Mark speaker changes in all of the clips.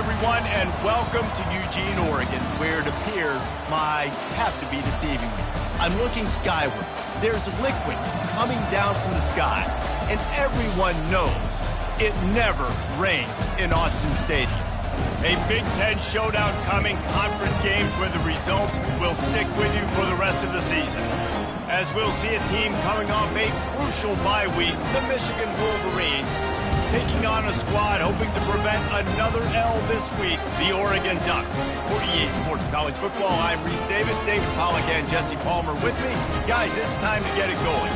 Speaker 1: everyone, and welcome to Eugene, Oregon, where it appears my eyes have to be deceiving me. I'm looking skyward. There's liquid coming down from the sky, and everyone knows it never rains in Autzen Stadium. A Big Ten showdown coming, conference games where the results will stick with you for the rest of the season. As we'll see a team coming off a crucial bye week, the Michigan Wolverines, taking on a squad hoping to prevent another L this week, the Oregon Ducks. For EA Sports College Football, I'm Reese Davis, David Pollack, and Jesse Palmer with me. Guys, it's time to get it going.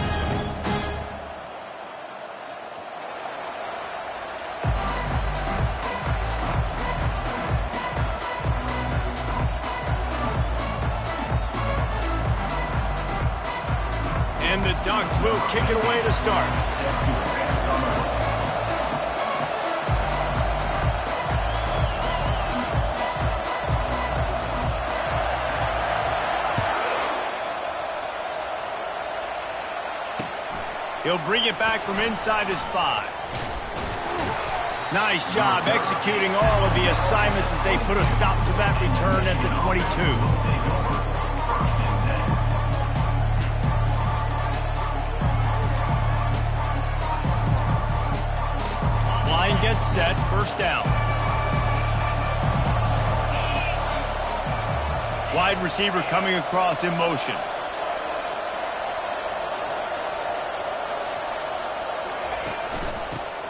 Speaker 1: And the Ducks will kick it away to start. He'll bring it back from inside his 5. Nice job executing all of the assignments as they put a stop to that return at the 22. Line gets set, first down. Wide receiver coming across in motion.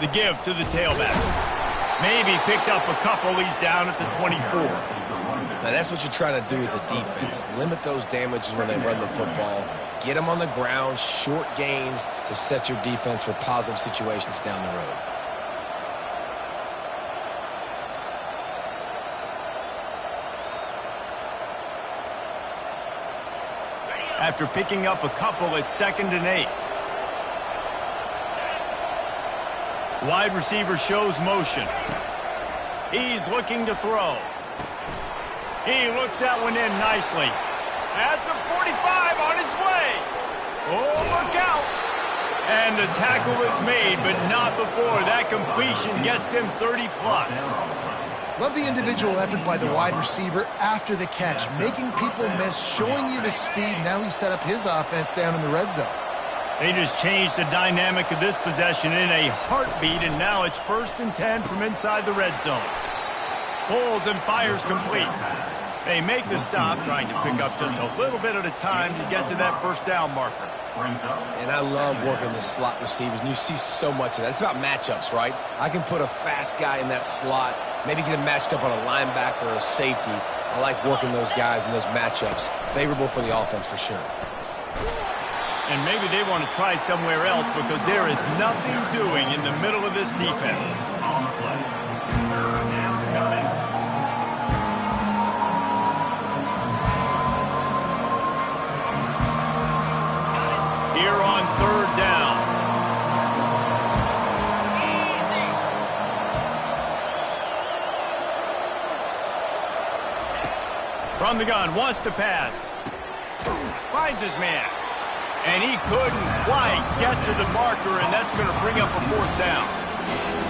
Speaker 1: The give to the tailback. Maybe picked up a couple. He's down at the 24.
Speaker 2: Now that's what you're trying to do as a defense. Limit those damages when they run the football. Get them on the ground, short gains to set your defense for positive situations down the road.
Speaker 1: After picking up a couple, it's 2nd and 8. Wide receiver shows motion. He's looking to throw. He looks that one in nicely. At the 45 on his way. Oh, look out. And the tackle is made, but not before. That completion gets him 30-plus.
Speaker 3: Love the individual effort by the wide receiver after the catch, making people miss, showing you the speed. Now he set up his offense down in the red zone.
Speaker 1: They just changed the dynamic of this possession in a heartbeat, and now it's 1st and 10 from inside the red zone. Pulls and fires complete. They make the stop, trying to pick up just a little bit at a time to get to that first down marker.
Speaker 2: And I love working the slot receivers, and you see so much of that. It's about matchups, right? I can put a fast guy in that slot, maybe get him matched up on a linebacker or a safety. I like working those guys in those matchups. Favorable for the offense for sure.
Speaker 1: And maybe they want to try somewhere else because there is nothing doing in the middle of this defense. Here on 3rd down. From the gun, wants to pass. Finds his man. And he couldn't quite get to the marker, and that's going to bring up a 4th down.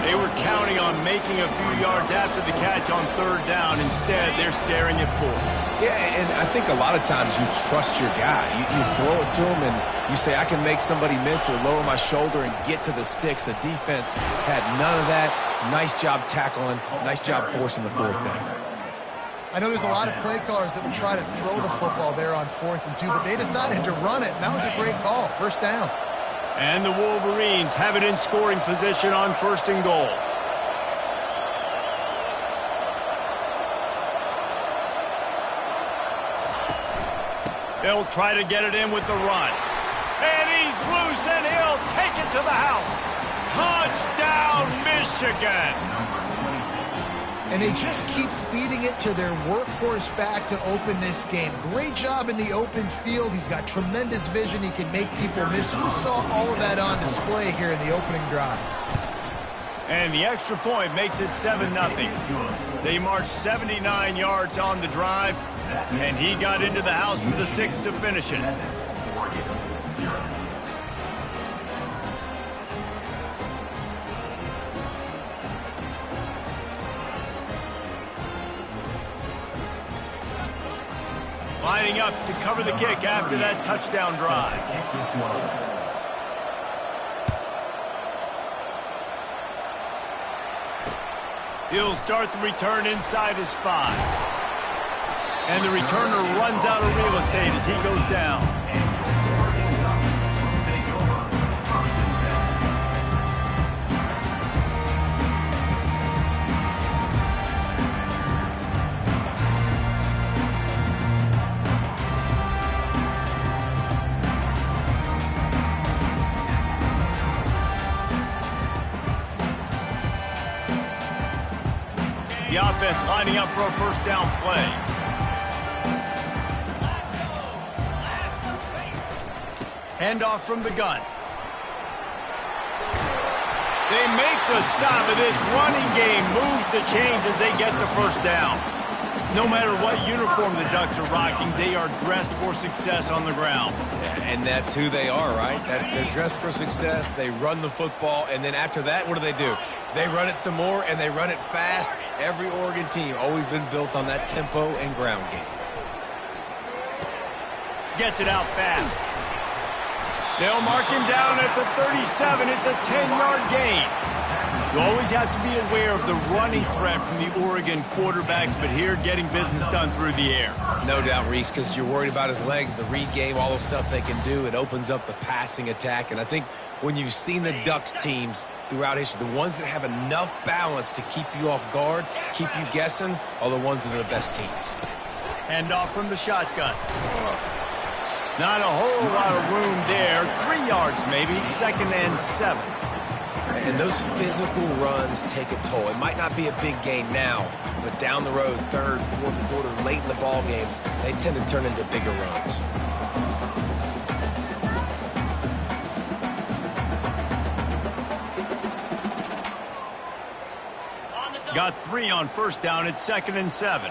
Speaker 1: They were counting on making a few yards after the catch on 3rd down. Instead, they're staring at 4th.
Speaker 2: Yeah, and I think a lot of times you trust your guy. You throw it to him, and you say, I can make somebody miss or lower my shoulder and get to the sticks. The defense had none of that. Nice job tackling. Nice job forcing the 4th down.
Speaker 3: I know there's a lot of play callers that would try to throw the football there on 4th and 2, but they decided to run it, and that was a great call. First down.
Speaker 1: And the Wolverines have it in scoring position on 1st and goal. They'll try to get it in with the run. And he's loose, and he'll take it to the house. Touchdown, Michigan!
Speaker 3: And they just keep feeding it to their workhorse back to open this game. Great job in the open field. He's got tremendous vision. He can make people miss. You saw all of that on display here in the opening drive.
Speaker 1: And the extra point makes it 7-0. They marched 79 yards on the drive, and he got into the house for the 6th to finish it. Lining up to cover the kick after that touchdown drive. He'll start the return inside his 5. And the returner runs out of real estate as he goes down. The offense lining up for a first down play. Handoff from the gun. They make the stop, and this running game moves the chains as they get the first down. No matter what uniform the Ducks are rocking, they are dressed for success on the ground.
Speaker 2: Yeah, and that's who they are, right? They're dressed for success. They run the football, and then after that, what do? They run it some more, and they run it fast. Every Oregon team always been built on that tempo and ground game.
Speaker 1: Gets it out fast. They'll mark him down at the 37. It's a 10-yard gain. You always have to be aware of the running threat from the Oregon quarterbacks, but here getting business done through the air.
Speaker 2: No doubt, Reese, because you're worried about his legs, the read game, all the stuff they can do. It opens up the passing attack. And I think when you've seen the Ducks teams throughout history, the ones that have enough balance to keep you off guard, keep you guessing, are the ones that are the best teams.
Speaker 1: Handoff from the shotgun. Not a whole lot of room there. 3 yards maybe, 2nd and 7.
Speaker 2: And those physical runs take a toll. It might not be a big gain now, but down the road, 3rd, 4th quarter, late in the ball games, they tend to turn into bigger runs.
Speaker 1: Got 3 on first down. It's 2nd and 7.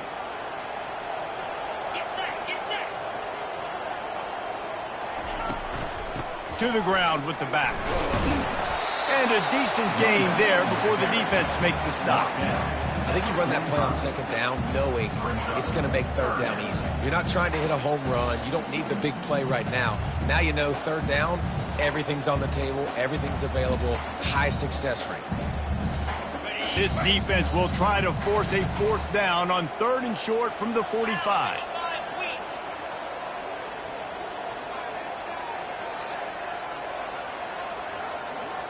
Speaker 1: To the ground with the back. And a decent gain there before the defense makes the stop.
Speaker 2: I think you run that play on 2nd down knowing it's going to make 3rd down easy. You're not trying to hit a home run. You don't need the big play right now. Now you know 3rd down, everything's on the table, everything's available, high success rate.
Speaker 1: This defense will try to force a 4th down on 3rd and short from the 45.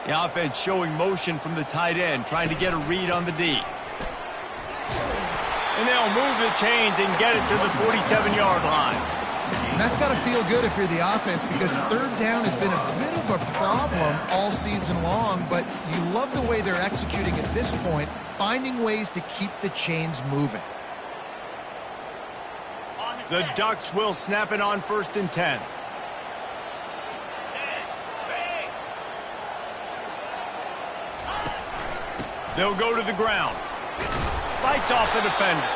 Speaker 1: The offense showing motion from the tight end, trying to get a read on the D. And they'll move the chains and get it to the 47-yard line.
Speaker 3: And that's got to feel good if you're the offense, because 3rd down has been a bit of a problem all season long, but you love the way they're executing at this point, finding ways to keep the chains moving.
Speaker 1: The Ducks will snap it on 1st and 10. They'll go to the ground. Fights off the defender.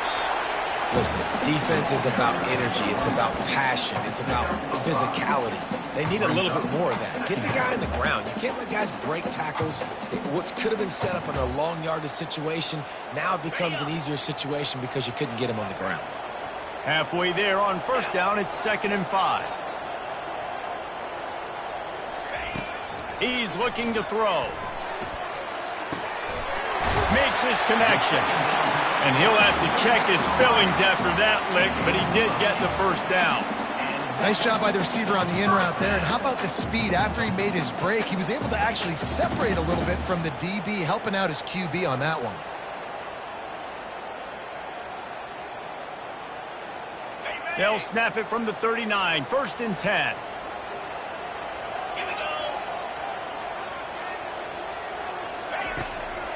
Speaker 2: Listen, defense is about energy. It's about passion. It's about physicality. They need a little bit more of that. Get the guy on the ground. You can't let guys break tackles. What could have been set up in a long yardage situation, now it becomes an easier situation because you couldn't get him on the ground.
Speaker 1: Halfway there on first down, it's 2nd and 5. He's looking to throw. Makes his connection. And he'll have to check his fillings after that lick, but he did get the first down.
Speaker 3: Nice job by the receiver on the in route there. And how about the speed? After he made his break, he was able to actually separate a little bit from the DB, helping out his QB on that one.
Speaker 1: They'll snap it from the 39, 1st and 10.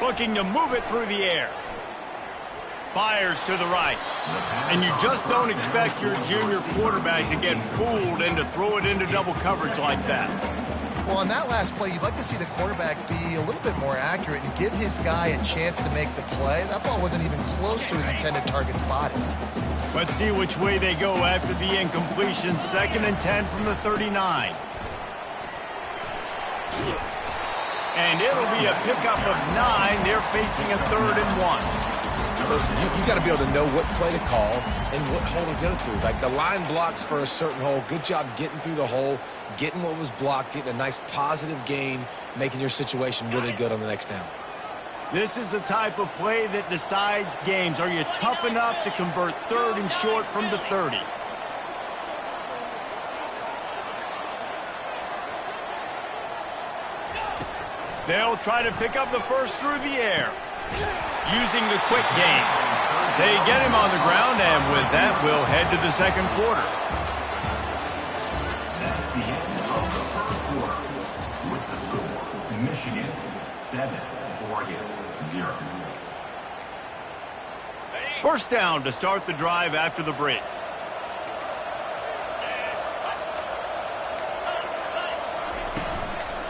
Speaker 1: Looking to move it through the air. Fires to the right. And you just don't expect your junior quarterback to get fooled and to throw it into double coverage like that.
Speaker 3: Well, on that last play, you'd like to see the quarterback be a little bit more accurate and give his guy a chance to make the play. That ball wasn't even close to his intended target's body.
Speaker 1: Let's see which way they go after the incompletion. 2nd and 10 from the 39. And it'll be a pickup of 9. They're facing a 3rd and 1.
Speaker 2: Listen, you got to be able to know what play to call and what hole to go through. Like the line blocks for a certain hole. Good job getting through the hole, getting what was blocked, getting a nice positive gain, making your situation really good on the next down.
Speaker 1: This is the type of play that decides games. Are you tough enough to convert 3rd and short from the 30? They'll try to pick up the first through the air, using the quick game. They get him on the ground, and with that, we'll head to the second quarter.
Speaker 4: That's the end of the first quarter. With the score, Michigan 7, Oregon 0.
Speaker 1: First down to start the drive after the break.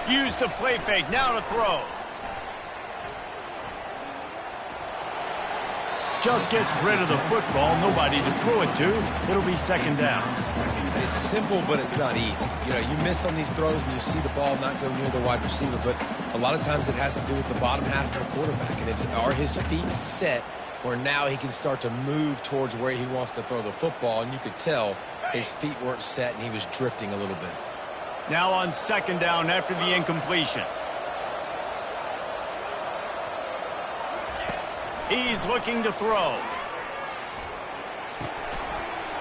Speaker 1: Use the play fake, now to throw. Just gets rid of the football, nobody to throw it to. It'll be second down.
Speaker 2: It's simple, but it's not easy. You know, you miss on these throws and you see the ball not go near the wide receiver, but a lot of times it has to do with the bottom half of the quarterback. And are his feet set where now he can start to move towards where he wants to throw the football, and you could tell his feet weren't set and he was drifting a little bit.
Speaker 1: Now on second down after the incompletion. He's looking to throw.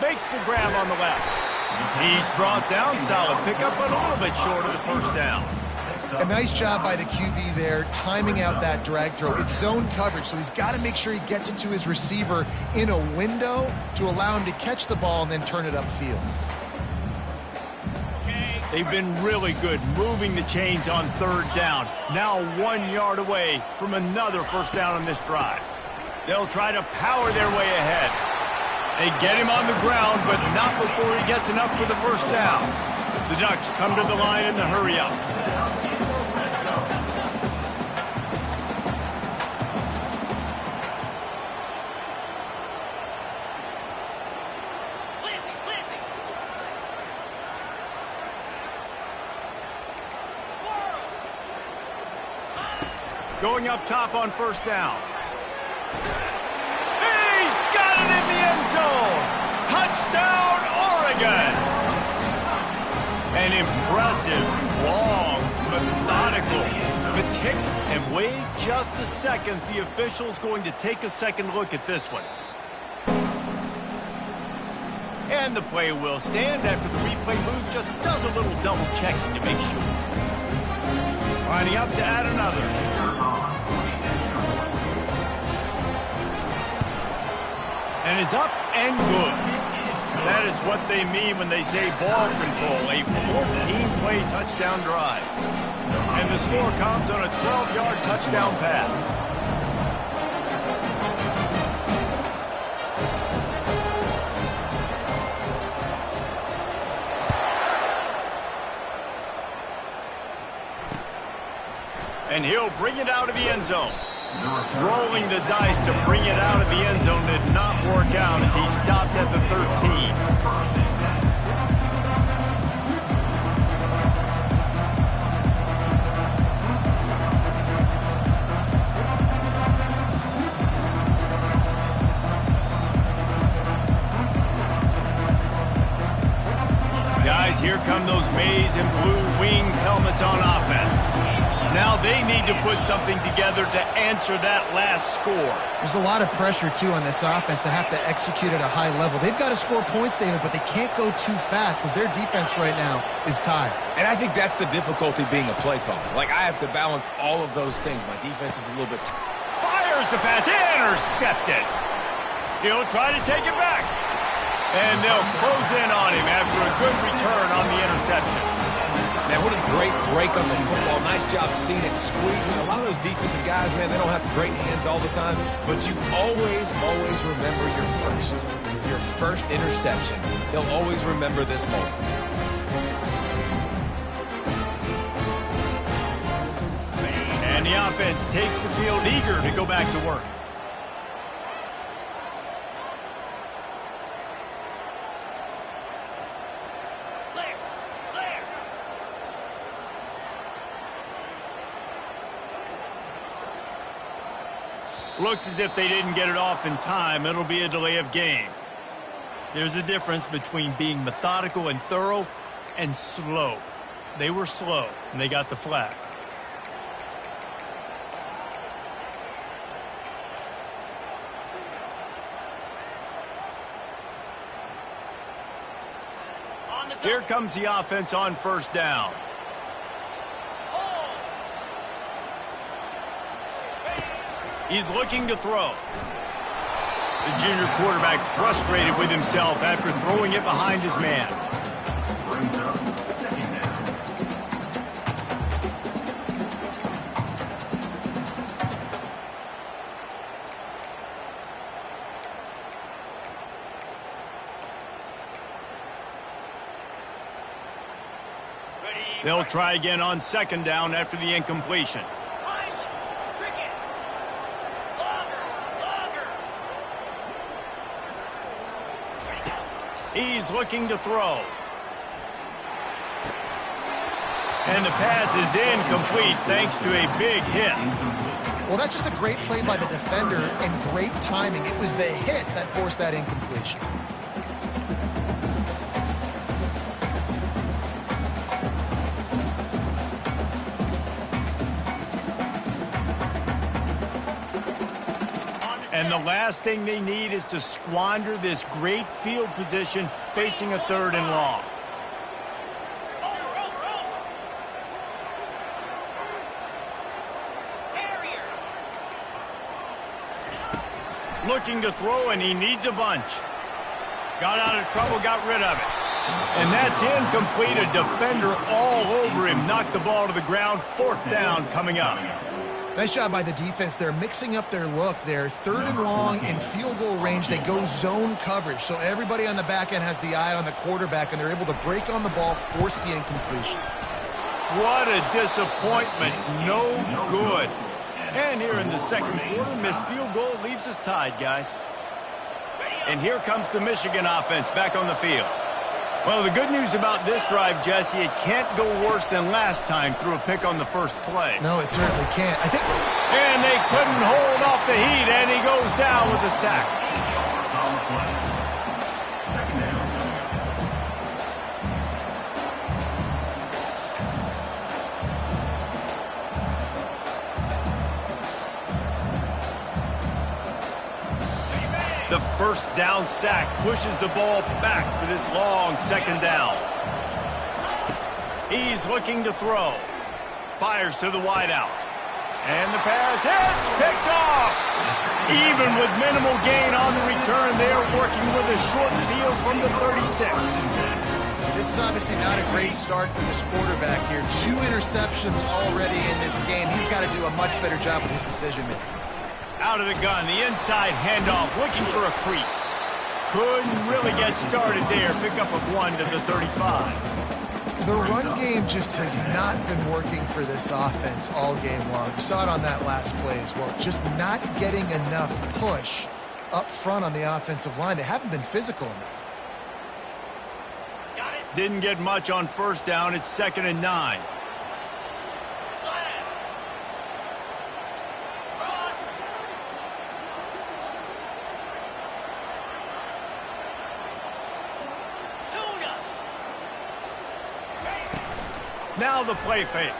Speaker 1: Makes the grab on the left. He's brought down, solid pickup, but a little bit short of the first down.
Speaker 3: A nice job by the QB there, timing out that drag throw. It's zone coverage, so he's got to make sure he gets it to his receiver in a window to allow him to catch the ball and then turn it upfield.
Speaker 1: They've been really good moving the chains on third down. Now 1 yard away from another first down on this drive. They'll try to power their way ahead. They get him on the ground, but not before he gets enough for the first down. The Ducks come to the line in the hurry up. Going up top on first down. He's got it in the end zone. Touchdown, Oregon. An impressive, long, methodical, tick, and wait just a second. The official's going to take a second look at this one. And the play will stand after the replay booth just does a little double checking to make sure. Lining up to add another. And it's up and good. That is what they mean when they say ball control, a 14-play touchdown drive. And the score comes on a 12-yard touchdown pass. And he'll bring it out of the end zone. Rolling the dice to bring it out of the end zone did not work out as he stopped at the 13. Guys, here come those maize and blue winged helmets on offense. Now they need to put something together to answer that last score.
Speaker 3: There's a lot of pressure, too, on this offense to have to execute at a high level. They've got to score points, David, but they can't go too fast because their defense right now is tired.
Speaker 2: And I think that's the difficulty being a play caller. Like, I have to balance all of those things. My defense is a little bit
Speaker 1: Fires the pass, intercepted. He'll try to take it back. And they'll close in on him after a good return on the interception.
Speaker 2: Man, what a great break on the football. Nice job seeing it squeezing. A lot of those defensive guys, man, they don't have great hands all the time, but you always remember your first interception. They'll always remember this moment.
Speaker 1: And the offense takes the field eager to go back to work. Looks as if they didn't get it off in time. It'll be a delay of game. There's a difference between being methodical and thorough and slow. They were slow, and they got the flag. Here comes the offense on first down. He's looking to throw. The junior quarterback frustrated with himself after throwing it behind his man.
Speaker 4: Brings up second down.
Speaker 1: They'll try again on second down after the incompletion. He's looking to throw. And the pass is incomplete thanks to a big hit.
Speaker 3: Well, that's just a great play by the defender and great timing. It was the hit that forced that incompletion.
Speaker 1: And the last thing they need is to squander this great field position facing a 3rd and long. Looking to throw, and he needs a bunch. Got out of trouble, got rid of it. And that's incomplete. A defender all over him. Knocked the ball to the ground. 4th down coming up.
Speaker 3: Nice job by the defense. They're mixing up their look. They're 3rd and long in field goal range. They go zone coverage. So everybody on the back end has the eye on the quarterback, and they're able to break on the ball, force the incompletion.
Speaker 1: What a disappointment. No good. And here in the second quarter, missed field goal leaves us tied, guys. And here comes the Michigan offense back on the field. Well, the good news about this drive, Jesse, it can't go worse than last time through a pick on the first play.
Speaker 3: No, it certainly can't.
Speaker 1: And they couldn't hold off the heat, and he goes down with a sack.
Speaker 4: Solid play. Second down.
Speaker 1: The first down sack pushes the ball back for this long second down. He's looking to throw. Fires to the wideout. And the pass hits, picked off. Even with minimal gain on the return, they're working with a short field from the 36.
Speaker 3: This is obviously not a great start for this quarterback here. 2 interceptions already in this game. He's got to do a much better job with his decision-making.
Speaker 1: Out of the gun, the inside handoff, looking for a crease. Couldn't really get started there. Pick up a 1 to the 35.
Speaker 3: The run game just has not been working for this offense all game long. You saw it on that last play as well. Just not getting enough push up front on the offensive line. They haven't been physical enough.
Speaker 1: Didn't get much on first down. It's 2nd and 9. Now the play fake.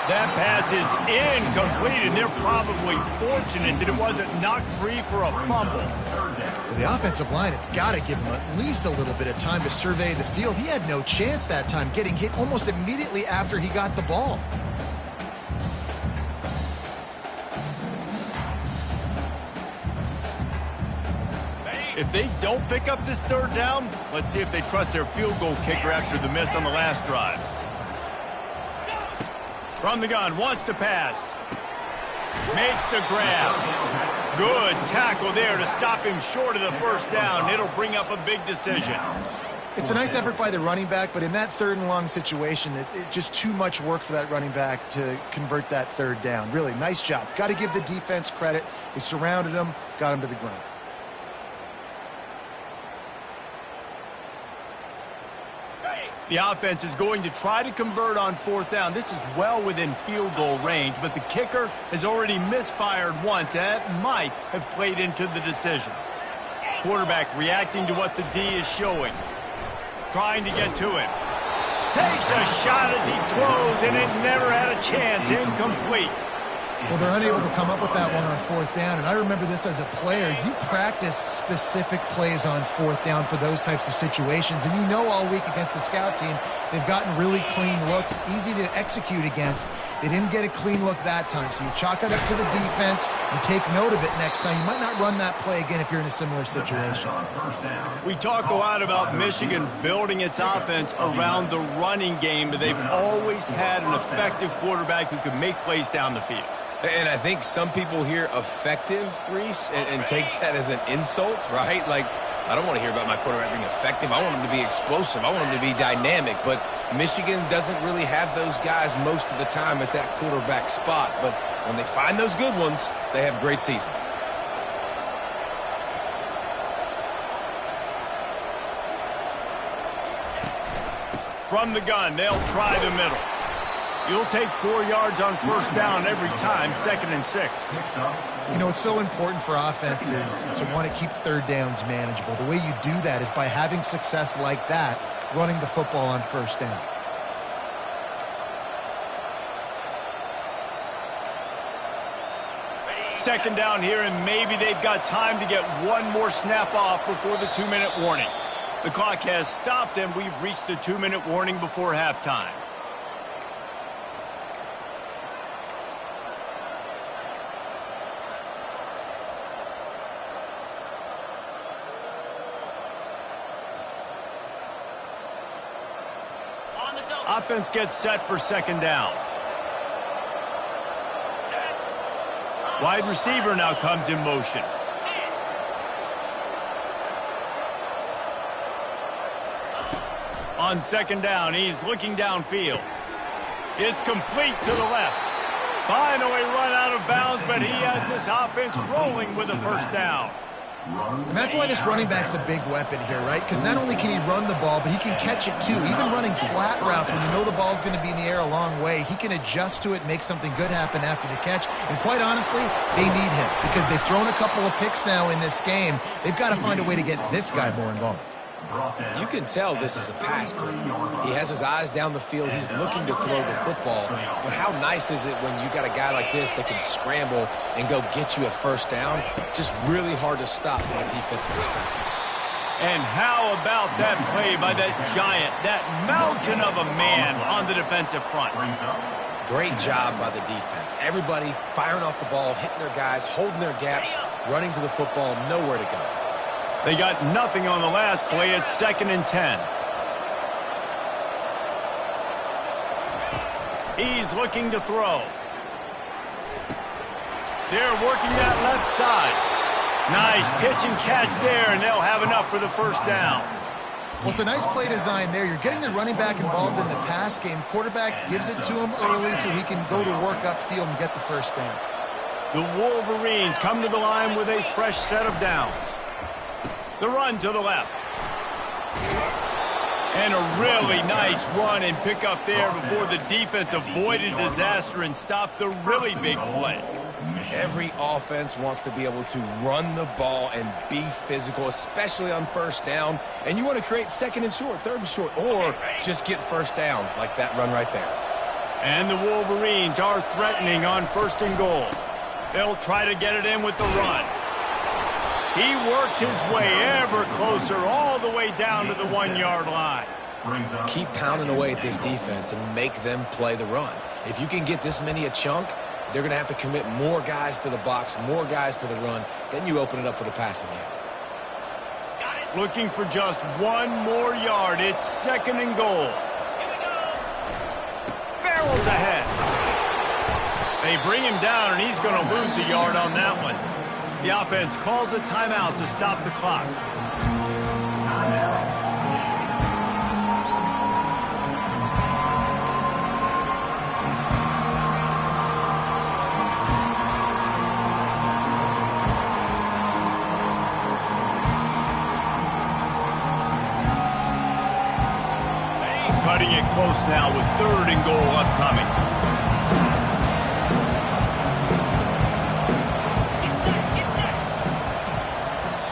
Speaker 1: That pass is incomplete, and they're probably fortunate that it wasn't knocked free for a fumble.
Speaker 3: Well, the offensive line has got to give him at least a little bit of time to survey the field. He had no chance that time, getting hit almost immediately after he got the ball.
Speaker 1: If they don't pick up this 3rd down, let's see if they trust their field goal kicker after the miss on the last drive. From the gun, wants to pass. Makes the grab. Good tackle there to stop him short of the first down. It'll bring up a big decision.
Speaker 3: It's a nice effort by the running back, but in that 3rd and long situation, it's just too much work for that running back to convert that 3rd down. Really, nice job. Got to give the defense credit. They surrounded him, got him to the ground.
Speaker 1: The offense is going to try to convert on 4th down. This is well within field goal range, but the kicker has already misfired once. That might have played into the decision. Quarterback reacting to what the D is showing. Trying to get to him. Takes a shot as he throws, and it never had a chance. Incomplete.
Speaker 3: Well, they're unable to come up with that one on 4th down, and I remember this as a player. You practice specific plays on 4th down for those types of situations, and you know all week against the scout team, they've gotten really clean looks, easy to execute against. They didn't get a clean look that time, so you chalk it up to the defense and take note of it next time. You might not run that play again if you're in a similar situation.
Speaker 1: We talk a lot about Michigan building its offense around the running game, but they've always had an effective quarterback who can make plays down the field.
Speaker 2: And I think some people hear effective, Reese, and take that as an insult, right? Like, I don't want to hear about my quarterback being effective. I want him to be explosive. I want him to be dynamic. But Michigan doesn't really have those guys most of the time at that quarterback spot. But when they find those good ones, they have great seasons.
Speaker 1: From the gun, they'll try the middle. You'll take 4 yards on 1st down every time, 2nd and 6.
Speaker 3: You know, it's so important for offenses to want to keep 3rd downs manageable. The way you do that is by having success like that, running the football on 1st down.
Speaker 1: Second down here, and maybe they've got time to get one more snap off before the 2-minute warning. The clock has stopped, and we've reached the 2-minute warning before halftime. Offense gets set for 2nd down. Wide receiver now comes in motion. On 2nd down, he's looking downfield. It's complete to the left. Finally run out of bounds, but he has this offense rolling with a 1st down.
Speaker 3: And that's why this running back's a big weapon here, right? Because not only can he run the ball, but he can catch it too. Even running flat routes when you know the ball's going to be in the air a long way, he can adjust to it, make something good happen after the catch. And quite honestly, they need him because they've thrown a couple of picks now in this game. They've got to find a way to get this guy more involved.
Speaker 2: You can tell this is a pass play. He has his eyes down the field. He's looking to throw the football. But how nice is it when you got a guy like this that can scramble and go get you a 1st down? Just really hard to stop from a defensive perspective.
Speaker 1: And how about that play by that giant, that mountain of a man on the defensive front?
Speaker 2: Great job by the defense. Everybody firing off the ball, hitting their guys, holding their gaps, running to the football, nowhere to go.
Speaker 1: They got nothing on the last play. It's 2nd and 10. He's looking to throw. They're working that left side. Nice pitch and catch there, and they'll have enough for the 1st down.
Speaker 3: Well, it's a nice play design there. You're getting the running back involved in the pass game. Quarterback gives it to him early so he can go to work upfield and get the 1st down.
Speaker 1: The Wolverines come to the line with a fresh set of downs. The run to the left. And a really nice run and pick up there before the defense avoided disaster and stopped the really big play.
Speaker 2: Every offense wants to be able to run the ball and be physical, especially on 1st down. And you want to create 2nd and short, 3rd and short, or just get 1st downs like that run right there.
Speaker 1: And the Wolverines are threatening on 1st and goal. They'll try to get it in with the run. He works his way ever closer all the way down to the 1-yard line.
Speaker 2: Keep pounding away at this defense and make them play the run. If you can get this many a chunk, they're going to have to commit more guys to the box, more guys to the run. Then you open it up for the passing game.
Speaker 1: Looking for just 1 more yard. It's 2nd and goal. Barrels ahead. They bring him down, and he's going to lose a yard on that one. The offense calls a timeout to stop the clock. cutting it close now with 3rd and goal upcoming.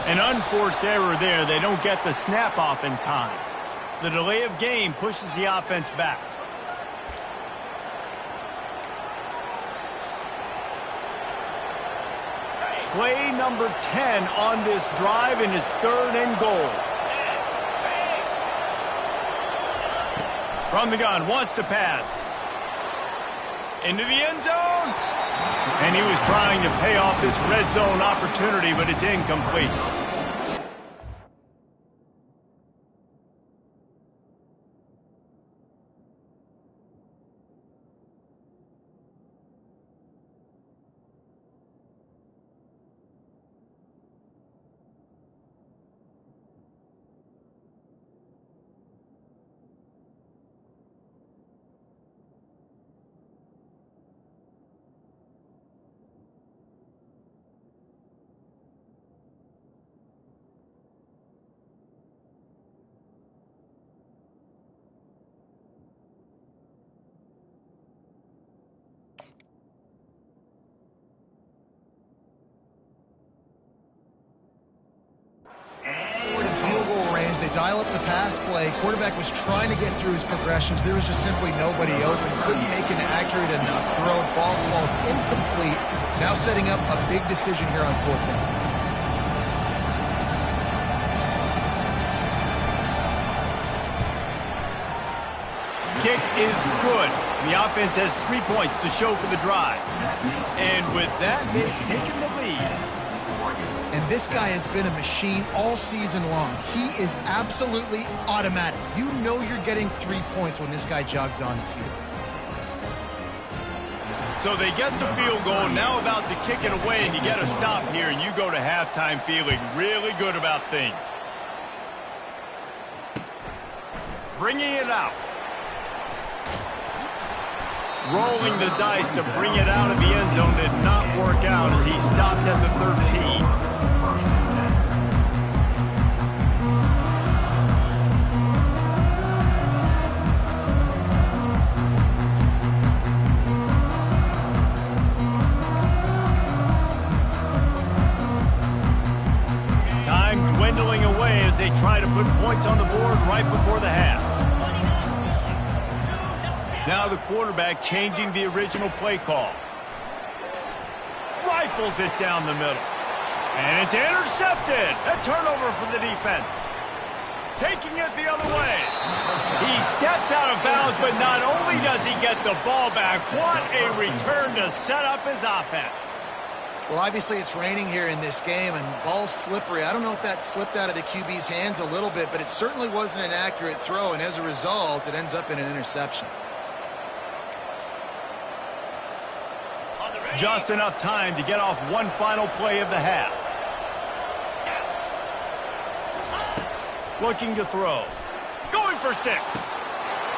Speaker 1: An unforced error there. They don't get the snap off in time. The delay of game pushes the offense back. Play number 10 on this drive, and his 3rd and goal. From the gun, wants to pass. Into the end zone. And he was trying to pay off this red zone opportunity, but it's incomplete.
Speaker 3: Dial up the pass play. Quarterback was trying to get through his progressions. There was just simply nobody open. Couldn't make an accurate enough throw. Ball falls incomplete. Now setting up a big decision here on 4th down.
Speaker 1: Kick is good. The offense has 3 points to show for the drive. And with that, they've taken the lead.
Speaker 3: And this guy has been a machine all season long. He is absolutely automatic. You know you're getting 3 points when this guy jogs on the field.
Speaker 1: So they get the field goal, now about to kick it away, and you get a stop here, and you go to halftime feeling really good about things. Bringing it out. Rolling the dice to bring it out of the end zone did not work out as he stopped at the 13. Dwindling away as they try to put points on the board right before the half. Now the quarterback changing the original play call. Rifles it down the middle. And it's intercepted. A turnover for the defense. Taking it the other way. He steps out of bounds, but not only does he get the ball back, what a return to set up his offense.
Speaker 3: Well, obviously it's raining here in this game, and ball's slippery. I don't know if that slipped out of the QB's hands a little bit, but it certainly wasn't an accurate throw, and as a result, it ends up in an interception.
Speaker 1: Just enough time to get off one final play of the half. Looking to throw. Going for 6.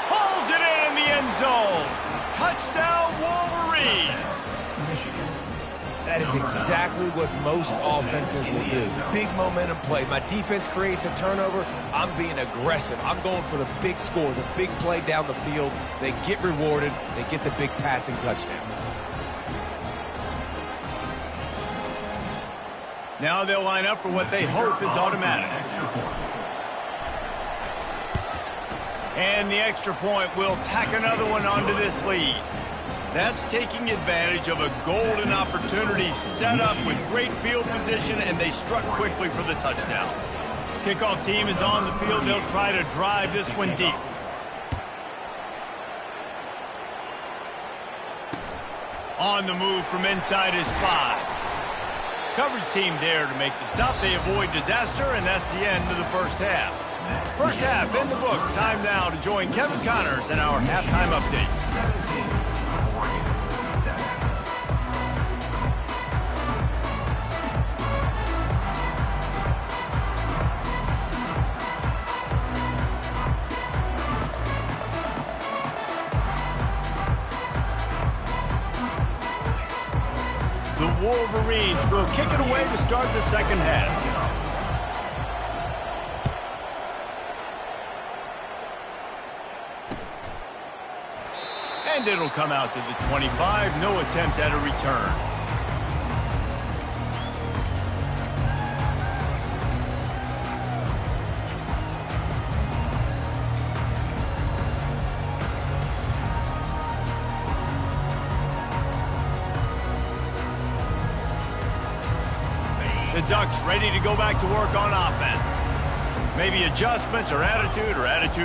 Speaker 1: Hauls it in the end zone. Touchdown, Wolverines.
Speaker 2: That is exactly what most offenses will do. Big momentum play. My defense creates a turnover. I'm being aggressive. I'm going for the big score, the big play down the field. They get rewarded. They get the big passing touchdown.
Speaker 1: Now they'll line up for what they hope is automatic. And the extra point will tack another one onto this lead. That's taking advantage of a golden opportunity set up with great field position, and they struck quickly for the touchdown. Kickoff team is on the field. They'll try to drive this one deep. On the move from inside his 5. Coverage team there to make the stop. They avoid disaster, and that's the end of the first half. First half in the books. Time now to join Kevin Connors in our halftime update. The Wolverines will kick it away to start the second half. And it'll come out to the 25. No attempt at a return. The Ducks ready to go back to work on offense. Maybe adjustments or attitude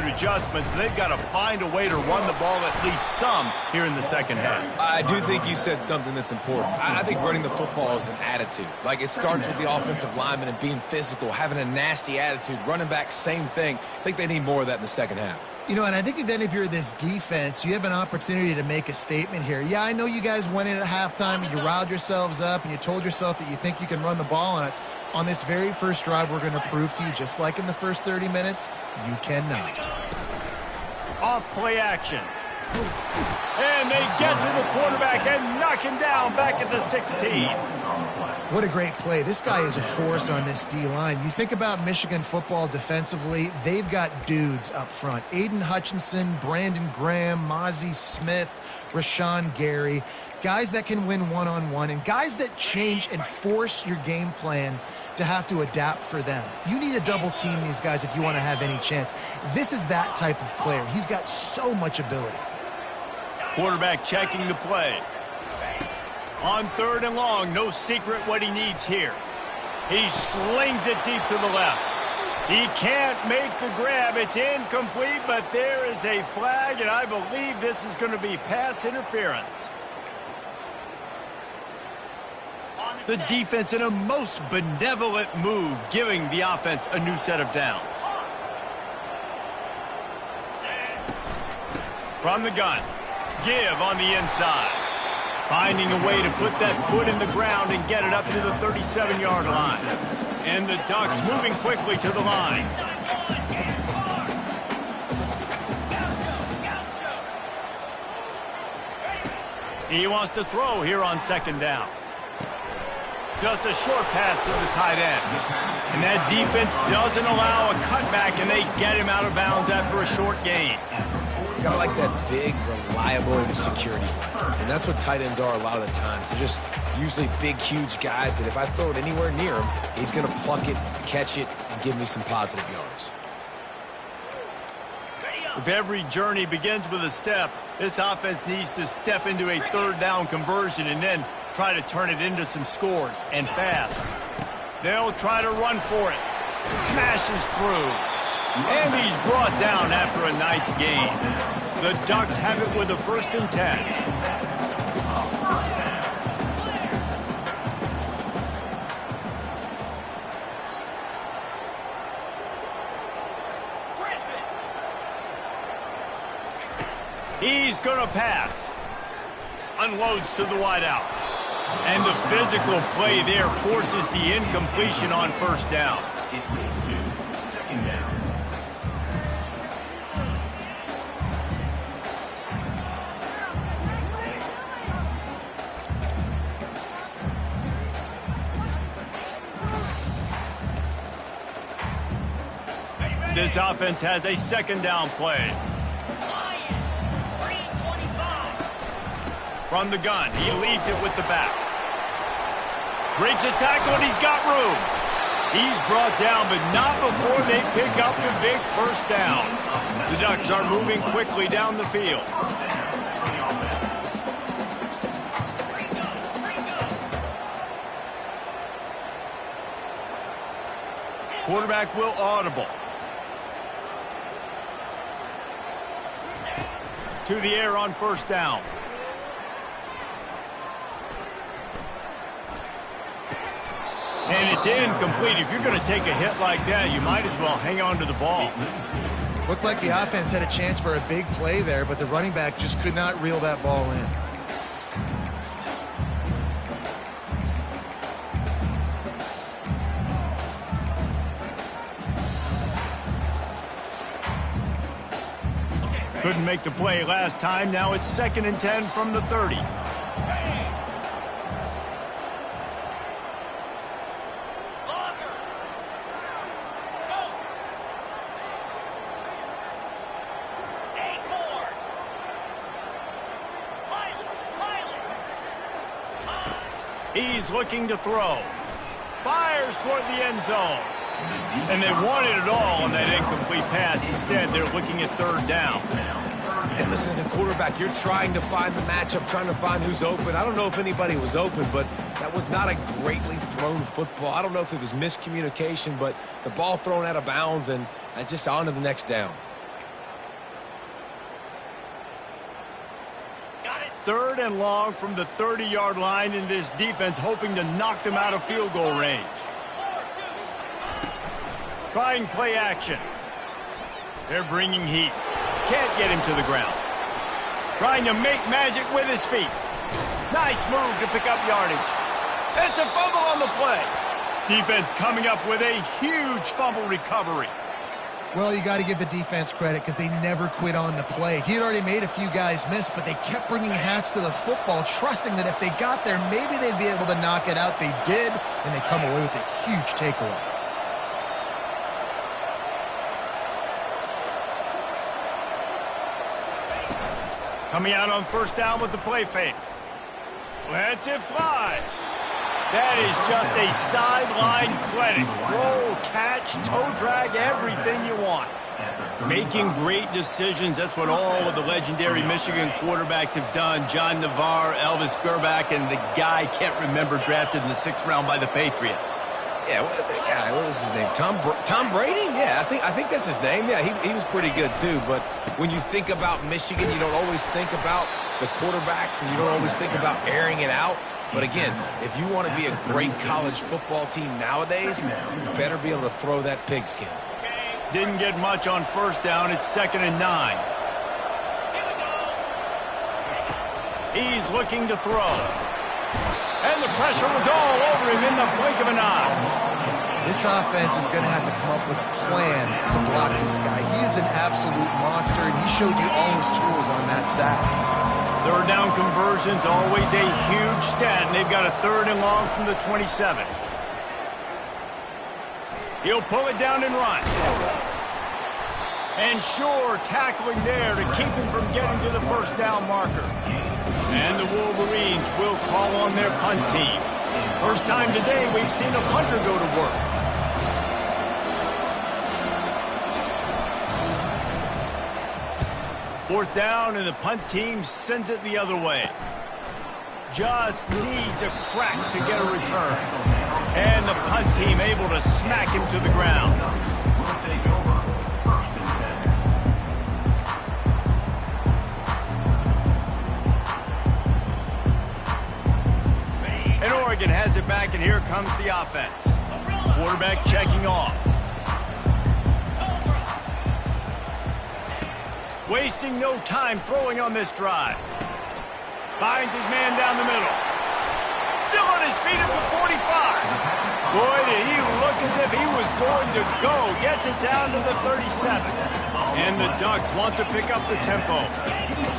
Speaker 1: adjustments, but they've got to find a way to run the ball at least some here in the second half.
Speaker 2: I do think you said something that's important. I think running the football is an attitude. Like, it starts with the offensive lineman and being physical, having a nasty attitude. Running back, same thing. I think they need more of that in the second half.
Speaker 3: You know, and I think then if you're this defense, you have an opportunity to make a statement here. Yeah, I know you guys went in at halftime and you riled yourselves up and you told yourself that you think you can run the ball on us. On this very first drive, we're going to prove to you, just like in the first 30 minutes, you cannot.
Speaker 1: Off play action. And they get to the quarterback and knock him down back at the 16.
Speaker 3: What a great play. This guy is a force on this D-line. You think about Michigan football defensively, they've got dudes up front. Aiden Hutchinson, Brandon Graham, Mozzie Smith, Rashawn Gary. Guys that can win one-on-one and guys that change and force your game plan to have to adapt for them. You need to double team these guys if you want to have any chance. This is that type of player. He's got so much ability.
Speaker 1: Quarterback checking the play. On 3rd and long, no secret what he needs here. He slings it deep to the left. He can't make the grab. It's incomplete, but there is a flag, and I believe this is going to be pass interference. The defense in a most benevolent move, giving the offense a new set of downs. From the gun, give on the inside. Finding a way to put that foot in the ground and get it up to the 37-yard line. And the Ducks moving quickly to the line. He wants to throw here on 2nd down. Just a short pass to the tight end. And that defense doesn't allow a cutback, and they get him out of bounds after a short gain.
Speaker 2: You gotta like that big, reliable security. And that's what tight ends are a lot of the times. They're just usually big, huge guys that if I throw it anywhere near him, he's gonna pluck it, catch it, and give me some positive yards.
Speaker 1: If every journey begins with a step, this offense needs to step into a 3rd down conversion and then try to turn it into some scores, and fast. They'll try to run for it. Smashes through. And he's brought down after a nice gain. The Ducks have it with a 1st and 10. He's going to pass. Unloads to the wideout. And the physical play there forces the incompletion on 1st down.
Speaker 4: It leads to 2nd down.
Speaker 1: This offense has a 2nd down play. From the gun, he leaves it with the back. Breaks a tackle, and he's got room. He's brought down, but not before they pick up the big 1st down. The Ducks are moving quickly down the field. Quarterback will audible. To the air on 1st down. And it's incomplete. If you're going to take a hit like that, you might as well hang on to the ball.
Speaker 3: Looked like the offense had a chance for a big play there, but the running back just could not reel that ball in.
Speaker 1: Couldn't make the play last time. Now it's 2nd and 10 from the 30. He's looking to throw. Fires toward the end zone. And they wanted it all on that incomplete pass. Instead, they're looking at third down.
Speaker 2: And listen, as a quarterback, you're trying to find the matchup, trying to find who's open. I don't know if anybody was open, but that was not a greatly thrown football. I don't know if it was miscommunication, but the ball thrown out of bounds and just on to the next down.
Speaker 1: Third and long from the 30-yard line, in this defense hoping to knock them out of field goal range. Trying play action. They're bringing heat. Can't get him to the ground. Trying to make magic with his feet. Nice move to pick up yardage. It's a fumble on the play. Defense coming up with a huge fumble recovery.
Speaker 3: Well, you got to give the defense credit because they never quit on the play. He had already made a few guys miss, but they kept bringing hats to the football, trusting that if they got there, maybe they'd be able to knock it out. They did, and they come away with a huge takeaway.
Speaker 1: Coming out on first down with the play fake. Lets it fly. That is just a sideline credit. Throw, catch, toe drag, everything you want. Making great decisions. That's what all of the legendary Michigan quarterbacks have done. John Navarre, Elvis Gerbach, and the guy can't remember, drafted in the 6th round by the Patriots.
Speaker 2: Yeah, that guy, what was his name? Tom Brady? Yeah, I think that's his name. Yeah, he was pretty good too. But when you think about Michigan, you don't always think about the quarterbacks, and you don't always think about airing it out. But again, if you want to be a great college football team nowadays, you better be able to throw that pigskin.
Speaker 1: Didn't get much on first down. It's 2nd and 9. He's looking to throw. And the pressure was all over him in the blink of an eye.
Speaker 3: This offense is going to have to come up with a plan to block this guy. He is an absolute monster, and he showed you all his tools on that sack.
Speaker 1: Third down conversions, always a huge stat, and they've got a 3rd and long from the 27. He'll pull it down and run. And sure, tackling there to keep him from getting to the first down marker. And the Wolverines will call on their punt team. First time today we've seen a punter go to work. Fourth down, and the punt team sends it the other way. Just needs a crack to get a return. And the punt team able to smack him to the ground. And Oregon has it back, and here comes the offense. Quarterback checking off. Wasting no time throwing on this drive. Finds his man down the middle. Still on his feet at the 45. Boy, did he look as if he was going to go. Gets it down to the 37. And the Ducks want to pick up the tempo.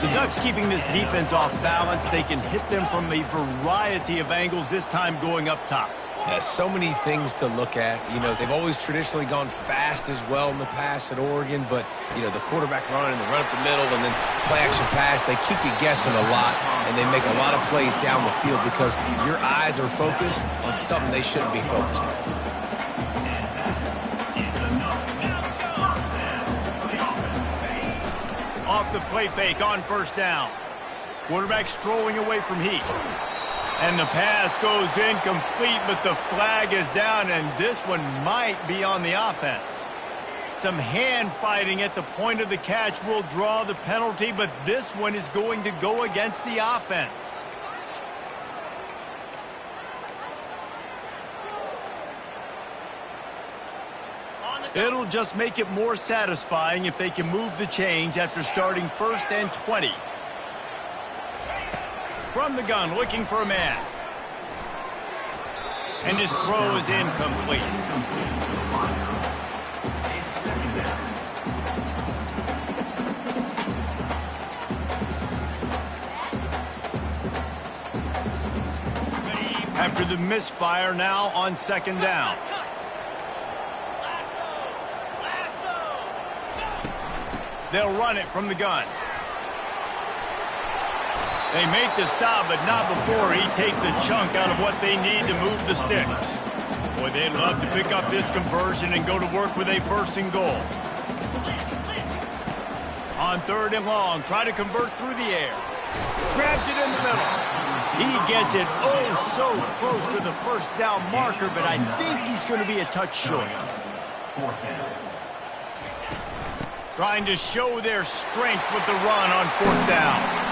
Speaker 1: The Ducks keeping this defense off balance. They can hit them from a variety of angles, this time going up top.
Speaker 2: There's so many things to look at. You know, they've always traditionally gone fast as well in the past at Oregon, but, you know, the quarterback run and the run up the middle and then play-action pass, they keep you guessing a lot, and they make a lot of plays down the field because your eyes are focused on something they shouldn't be focused on.
Speaker 1: Off the play fake on first down. Quarterback strolling away from heat. And the pass goes incomplete, but the flag is down, and this one might be on the offense. Some hand fighting at the point of the catch will draw the penalty, but this one is going to go against the offense. It'll just make it more satisfying if they can move the chains after starting 1st and 20. From the gun, looking for a man. And his throw is incomplete. After the misfire, now on 2nd down. They'll run it from the gun. They make the stop, but not before he takes a chunk out of what they need to move the sticks. Boy, they'd love to pick up this conversion and go to work with a 1st and goal. On 3rd and long, try to convert through the air. Grabs it in the middle. He gets it oh so close to the 1st down marker, but I think he's going to be a touch short. Trying to show their strength with the run on 4th down.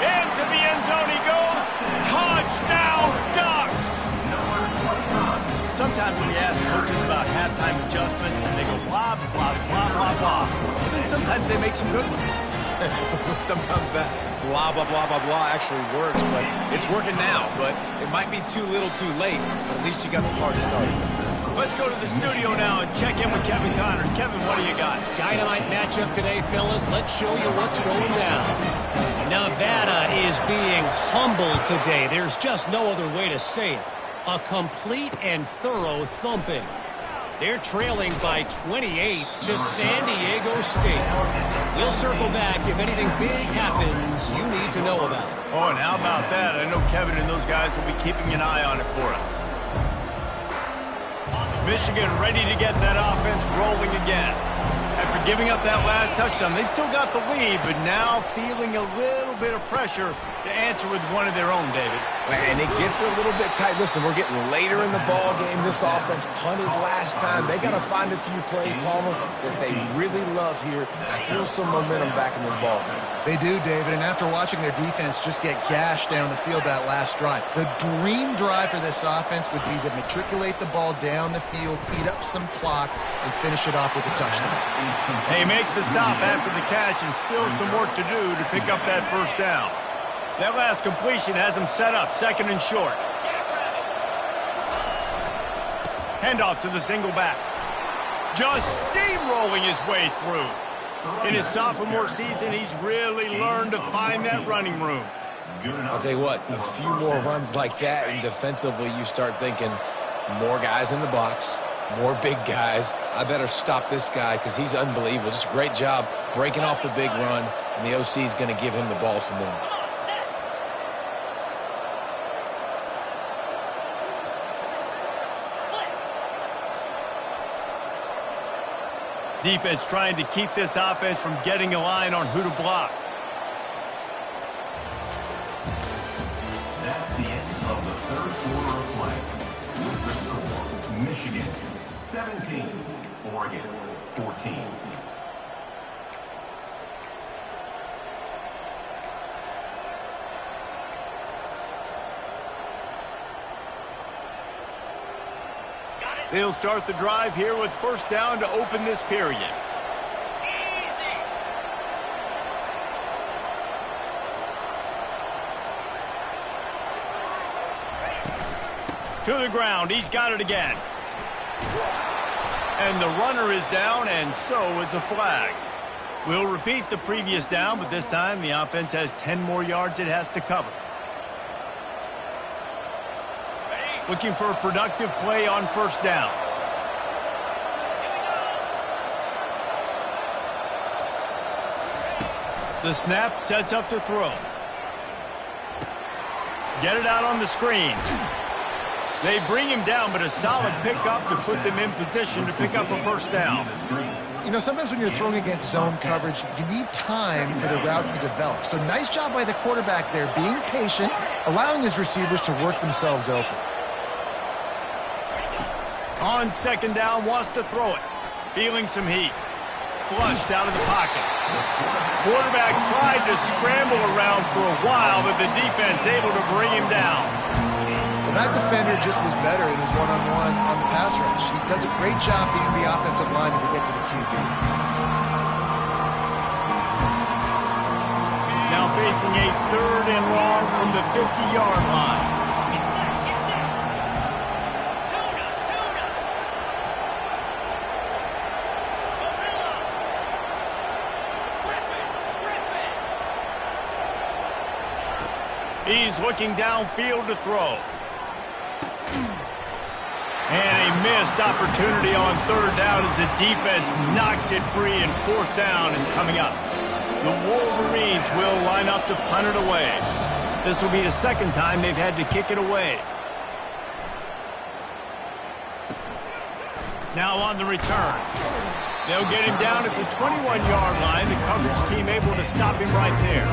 Speaker 1: Into the end zone he goes. Touchdown, Ducks! Sometimes when you ask coaches about halftime adjustments, and they go blah, blah, blah, blah, blah. And then sometimes they make some good ones.
Speaker 2: Sometimes that blah, blah, blah, blah, blah actually works, but it's working now. But it might be too little too late, but at least you got the party started.
Speaker 1: Let's go to the studio now and check in with Kevin Connors. Kevin, what do you got?
Speaker 5: Dynamite matchup today, fellas. Let's show you what's going down. Nevada is being humbled today. There's just no other way to say it. A complete and thorough thumping. They're trailing by 28 to San Diego State. We'll circle back if anything big happens you need to know about.
Speaker 1: Oh, and how about that? I know Kevin and those guys will be keeping an eye on it for us. Michigan ready to get that offense rolling again. After giving up that last touchdown, they still got the lead, but now feeling a little bit of pressure to answer with one of their own, David.
Speaker 2: And it gets a little bit tight. Listen, we're getting later in the ball game. This offense punted last time. They got to find a few plays, Palmer, that they really love here. Steal some momentum back in this ball game.
Speaker 3: They do, David, and after watching their defense just get gashed down the field that last drive, the dream drive for this offense would be to matriculate the ball down the field, eat up some clock, and finish it off with a touchdown.
Speaker 1: They make the stop after the catch and still some work to do to pick up that 1st down. That last completion has them set up 2nd and short. Handoff to the single back. Just steamrolling his way through. In his sophomore season, he's really learned to find that running room.
Speaker 2: I'll tell you what, a few more runs like that, and defensively you start thinking more guys in the box, more big guys. I better stop this guy because he's unbelievable. Just a great job breaking off the big run, and the OC is going to give him the ball some more.
Speaker 1: Defense trying to keep this offense from getting a line on who to block.
Speaker 4: That's the end of the 3rd quarter of play. With the score, Michigan 17, Oregon 14.
Speaker 1: They'll start the drive here with 1st down to open this period.
Speaker 5: Easy.
Speaker 1: To the ground. He's got it again. And the runner is down, and so is the flag. We'll repeat the previous down, but this time the offense has 10 more yards it has to cover. Looking for a productive play on 1st down. The snap sets up to throw. Get it out on the screen. They bring him down, but a solid pickup to put them in position to pick up a 1st down.
Speaker 3: You know, sometimes when you're throwing against zone coverage, you need time for the routes to develop. So nice job by the quarterback there, being patient, allowing his receivers to work themselves open.
Speaker 1: On 2nd down, wants to throw it. Feeling some heat. Flushed out of the pocket. Quarterback tried to scramble around for a while, but the defense able to bring him down.
Speaker 3: Well, that defender just was better in his one-on-one on the pass rush. He does a great job beating the offensive lineman to get to the QB.
Speaker 1: Now facing a 3rd and long from the 50-yard line. He's looking downfield to throw. And a missed opportunity on 3rd down as the defense knocks it free, and 4th down is coming up. The Wolverines will line up to punt it away. This will be the second time they've had to kick it away. Now on the return. They'll get him down at the 21-yard line. The coverage team able to stop him right there.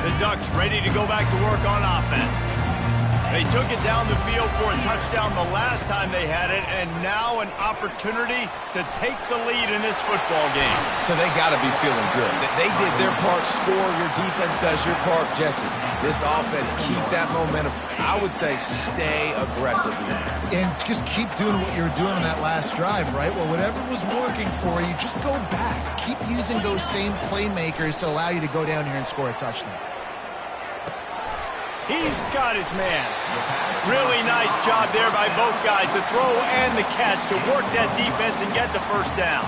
Speaker 1: The Ducks ready to go back to work on offense. They took it down the field for a touchdown the last time they had it, and now an opportunity to take the lead in this football game.
Speaker 2: So they got to be feeling good. They did their part, score. Your defense does your part, Jesse. This offense, keep that momentum. I would say stay aggressive here.
Speaker 3: And just keep doing what you were doing on that last drive, right? Well, whatever was working for you, just go back. Keep using those same playmakers to allow you to go down here and score a touchdown.
Speaker 1: He's got his man. Really nice job there by both guys to throw and the catch to work that defense and get the first down.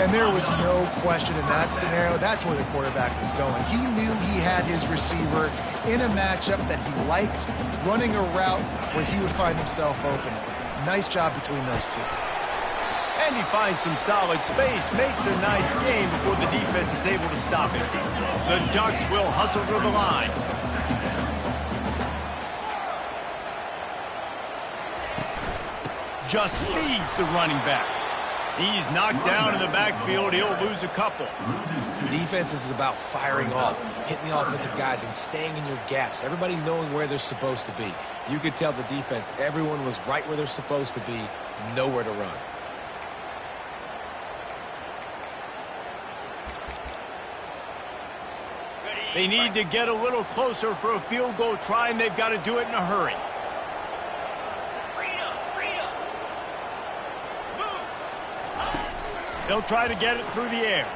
Speaker 3: And there was no question in that scenario. That's where the quarterback was going. He knew he had his receiver in a matchup that he liked, running a route where he would find himself open. Nice job between those two.
Speaker 1: And he finds some solid space, makes a nice game before the defense is able to stop him. The Ducks will hustle to the line. Just feeds the running back. He's knocked down in the backfield. He'll lose a couple.
Speaker 2: Defense is about firing off, hitting the offensive guys, and staying in your gaps. Everybody knowing where they're supposed to be. You could tell the defense, everyone was right where they're supposed to be, nowhere to run.
Speaker 1: They need to get a little closer for a field goal try, and they've got to do it in a hurry. They'll try to get it through the air.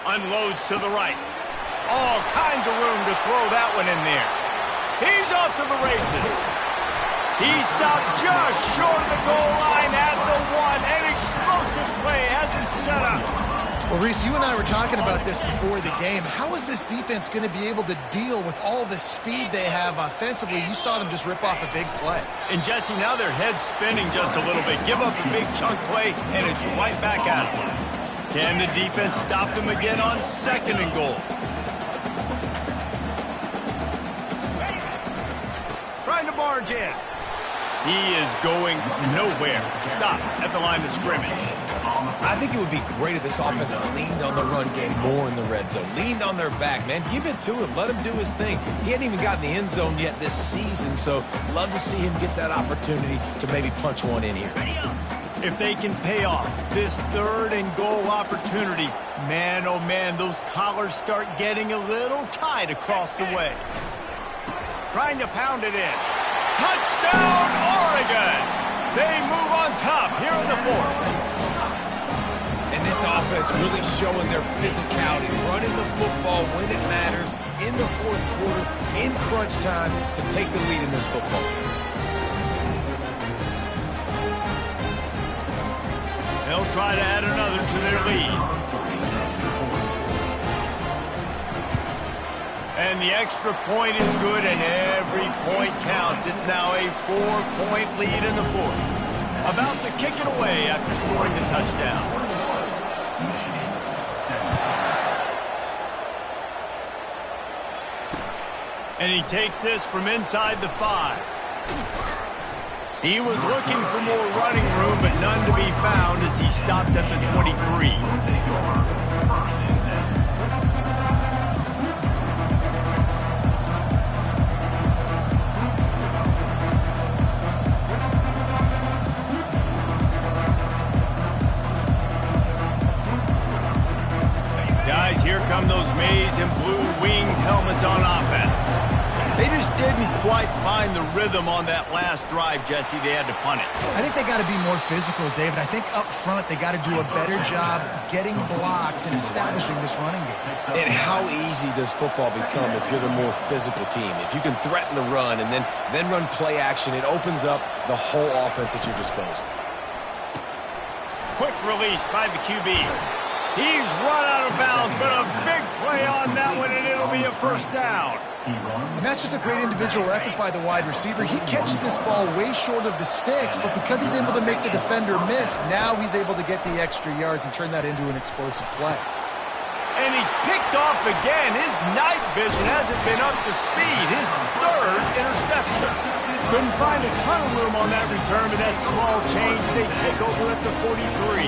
Speaker 1: Unloads to the right. All kinds of room to throw that one in there. He's off to the races. He stopped just short of the goal line at the one. An explosive play has him set up.
Speaker 3: Well, Reese, you and I were talking about this before the game. How is this defense going to be able to deal with all the speed they have offensively? You saw them just rip off a big play.
Speaker 1: And, Jesse, now their head's spinning just a little bit. Give up a big chunk play, and it's right back at them. Can the defense stop them again on 2nd and goal? Trying to barge in. He is going nowhere. Stop at the line of scrimmage.
Speaker 2: I think it would be great if this offense leaned on the run game more in the red zone. Leaned on their back, man. Give it to him. Let him do his thing. He hadn't even gotten the end zone yet this season, so love to see him get that opportunity to maybe punch one in here.
Speaker 1: If they can pay off this 3rd and goal opportunity, man, oh man, those collars start getting a little tight across the way. Trying to pound it in. Touchdown, Oregon! They move on top here in the 4th.
Speaker 2: And this offense really showing their physicality, running the football when it matters, in the 4th quarter, in crunch time, to take the lead in this football game.
Speaker 1: They'll try to add another to their lead. And the extra point is good, and every point counts. It's now a 4-point lead in the 4th. About to kick it away after scoring the touchdown. And he takes this from inside the 5. He was looking for more running room, but none to be found as he stopped at the 23. Guys, here come those maize and blue winged helmets on offense. They just didn't quite find the rhythm on that last drive, Jesse. They had to punt it.
Speaker 3: I think they got to be more physical, David. I think up front they got to do a better job getting blocks and establishing this running game.
Speaker 2: And how easy does football become if you're the more physical team? If you can threaten the run and then run play action, it opens up the whole offense at your disposal.
Speaker 1: Quick release by the QB. He's run out of bounds, but a big play on that one, and it'll be a 1st down.
Speaker 3: And that's just a great individual effort by the wide receiver. He catches this ball way short of the sticks, but because he's able to make the defender miss, now he's able to get the extra yards and turn that into an explosive play.
Speaker 1: And he's picked off again. His night vision hasn't been up to speed. His third interception. Couldn't find a ton of room on that return, but that small change, they take over at the 43.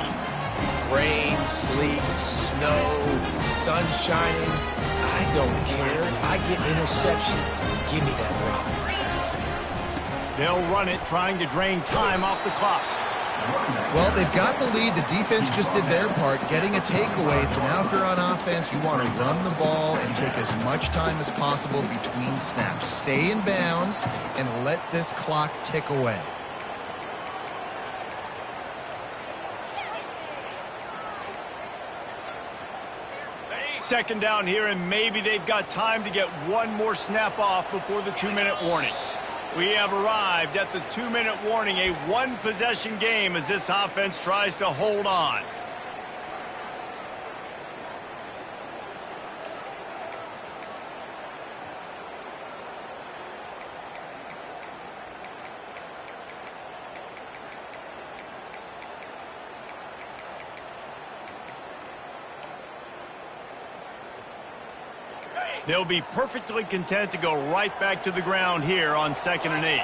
Speaker 2: Rain, sleet, snow, sun shining. I don't care. I get interceptions. Give me that rock.
Speaker 1: They'll run it, trying to drain time off the clock.
Speaker 3: Well, they've got the lead. The defense just did their part, getting a takeaway. So now if you're on offense, you want to run the ball and take as much time as possible between snaps. Stay in bounds and let this clock tick away.
Speaker 1: Second down here, and maybe they've got time to get one more snap off before the 2-minute warning. We have arrived at the 2-minute warning, a one-possession game as this offense tries to hold on. They'll be perfectly content to go right back to the ground here on 2nd and 8.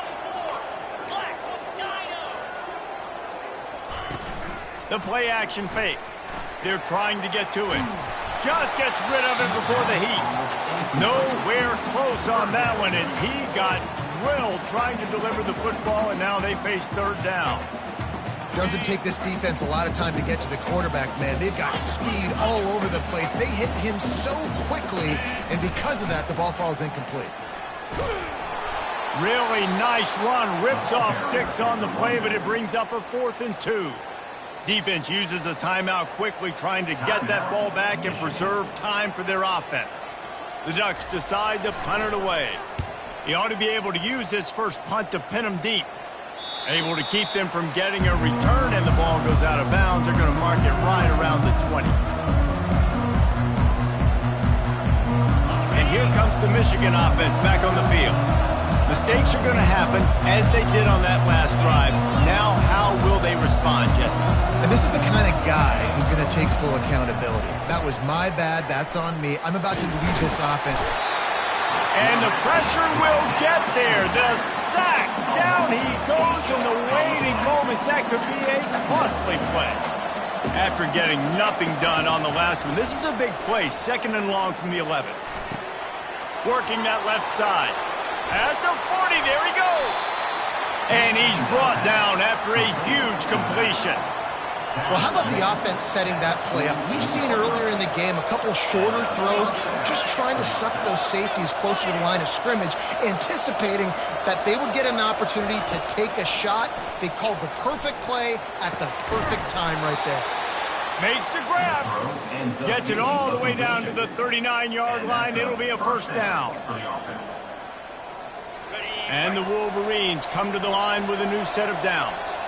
Speaker 1: The play action fake. They're trying to get to it. Just gets rid of it before the heat. Nowhere close on that one as he got drilled trying to deliver the football, and now they face 3rd down.
Speaker 3: Doesn't take this defense a lot of time to get to the quarterback, man. They've got speed all over the place. They hit him so quickly, and because of that, the ball falls incomplete.
Speaker 1: Really nice run. Rips off 6 on the play, but it brings up a 4th and 2. Defense uses a timeout quickly, trying to get that ball back and preserve time for their offense. The Ducks decide to punt it away. He ought to be able to use his first punt to pin them deep. Able to keep them from getting a return, and the ball goes out of bounds. They're going to mark it right around the 20. And here comes the Michigan offense back on the field. Mistakes are going to happen, as they did on that last drive. Now, how will they respond, Jesse?
Speaker 3: And this is the kind of guy who's going to take full accountability. That was my bad. That's on me. I'm about to lead this offense.
Speaker 1: And the pressure will get there. The sack. Down he goes in the waiting moments. That could be a costly play. After getting nothing done on the last one, this is a big play. 2nd and long from the 11. Working that left side. At the 40, there he goes. And he's brought down after a huge completion.
Speaker 3: Well, how about the offense setting that play up? We've seen earlier in the game a couple shorter throws, just trying to suck those safeties closer to the line of scrimmage, anticipating that they would get an opportunity to take a shot. They called the perfect play at the perfect time right there.
Speaker 1: Makes the grab. Gets it all the way down to the 39-yard line. It'll be a 1st down. And the Wolverines come to the line with a new set of downs.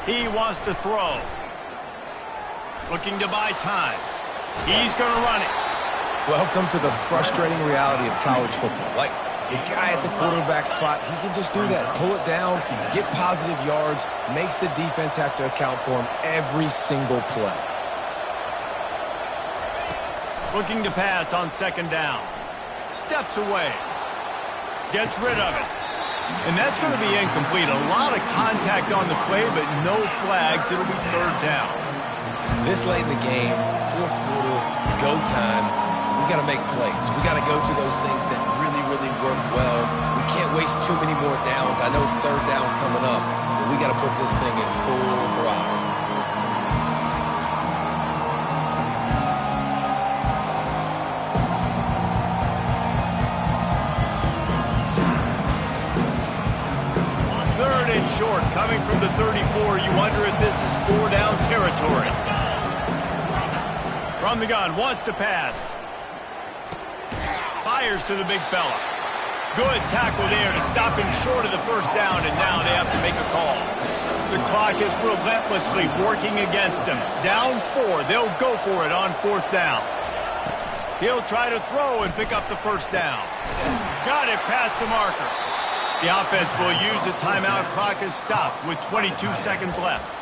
Speaker 1: He wants to throw. Looking to buy time. He's going to run it.
Speaker 2: Welcome to the frustrating reality of college football. Like, the guy at the quarterback spot, he can just do that. Pull it down, get positive yards, makes the defense have to account for him every single play.
Speaker 1: Looking to pass on 2nd down. Steps away. Gets rid of it. And that's going to be incomplete. A lot of contact on the play, but no flags. It'll be 3rd down.
Speaker 2: This late in the game, 4th quarter, go time, we got to make plays. We got to go to those things that really, really work well. We can't waste too many more downs. I know it's 3rd down coming up, but we got to put this thing in full throttle.
Speaker 1: Short, coming from the 34. You wonder if this is 4-down territory. From the gun, wants to pass. Fires to the big fella. Good tackle there to stop him short of the 1st down, and now they have to make a call. The clock is relentlessly working against them. Down 4, they'll go for it on 4th down. He'll try to throw and pick up the first down. Got it past the marker. The offense will use a timeout. Clock is stopped with 22 seconds left.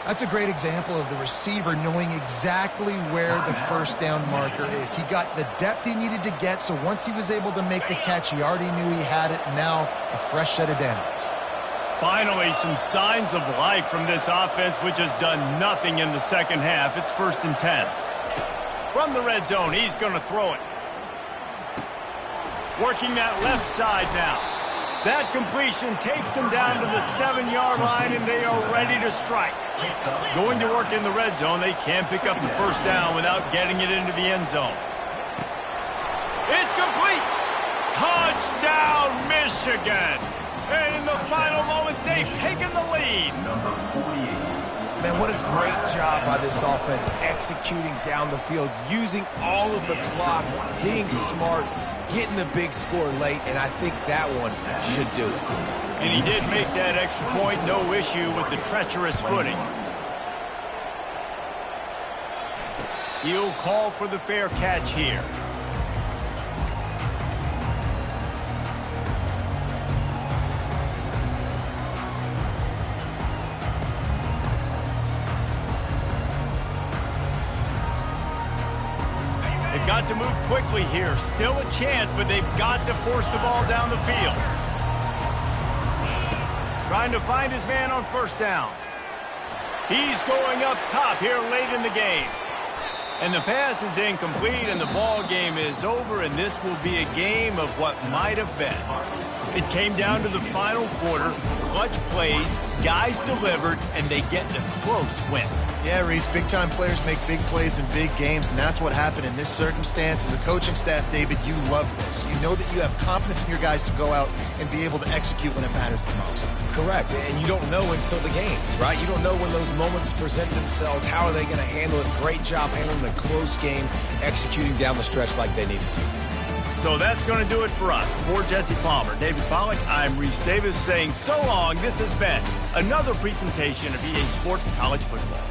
Speaker 3: That's a great example of the receiver knowing exactly where the first down marker is. He got the depth he needed to get, so once he was able to make the catch, he already knew he had it. Now a fresh set of downs.
Speaker 1: Finally, some signs of life from this offense, which has done nothing in the second half. It's 1st and 10. From the red zone, he's going to throw it. Working that left side now. That completion takes them down to the 7-yard line, and they are ready to strike. Going to work in the red zone, they can't pick up the first down without getting it into the end zone. It's complete! Touchdown, Michigan! And in the final moments, they've taken the lead.
Speaker 2: Man, what a great job by this offense executing down the field, using all of the clock, being smart, getting the big score late, and I think that one should do it.
Speaker 1: And he did make that extra point, no issue with the treacherous footing. He'll call for the fair catch here. They've got to move quickly here. Still a chance, but they've got to force the ball down the field. Trying to find his man on first down. He's going up top here late in the game. And the pass is incomplete, and the ball game is over, and this will be a game of what might have been. It came down to the final quarter. Clutch plays, guys delivered, and they get a close win.
Speaker 3: Yeah, Reese, big-time players make big plays in big games, and that's what happened in this circumstance. As a coaching staff, David, you love this. You know that you have confidence in your guys to go out and be able to execute when it matters the most.
Speaker 2: Correct, and you don't know until the games, right? You don't know when those moments present themselves. How are they going to handle it? Great job handling a close game, executing down the stretch like they needed to.
Speaker 1: So that's going to do it for us. For Jesse Palmer, David Pollack, I'm Reese Davis saying so long. This has been another presentation of EA Sports College Football.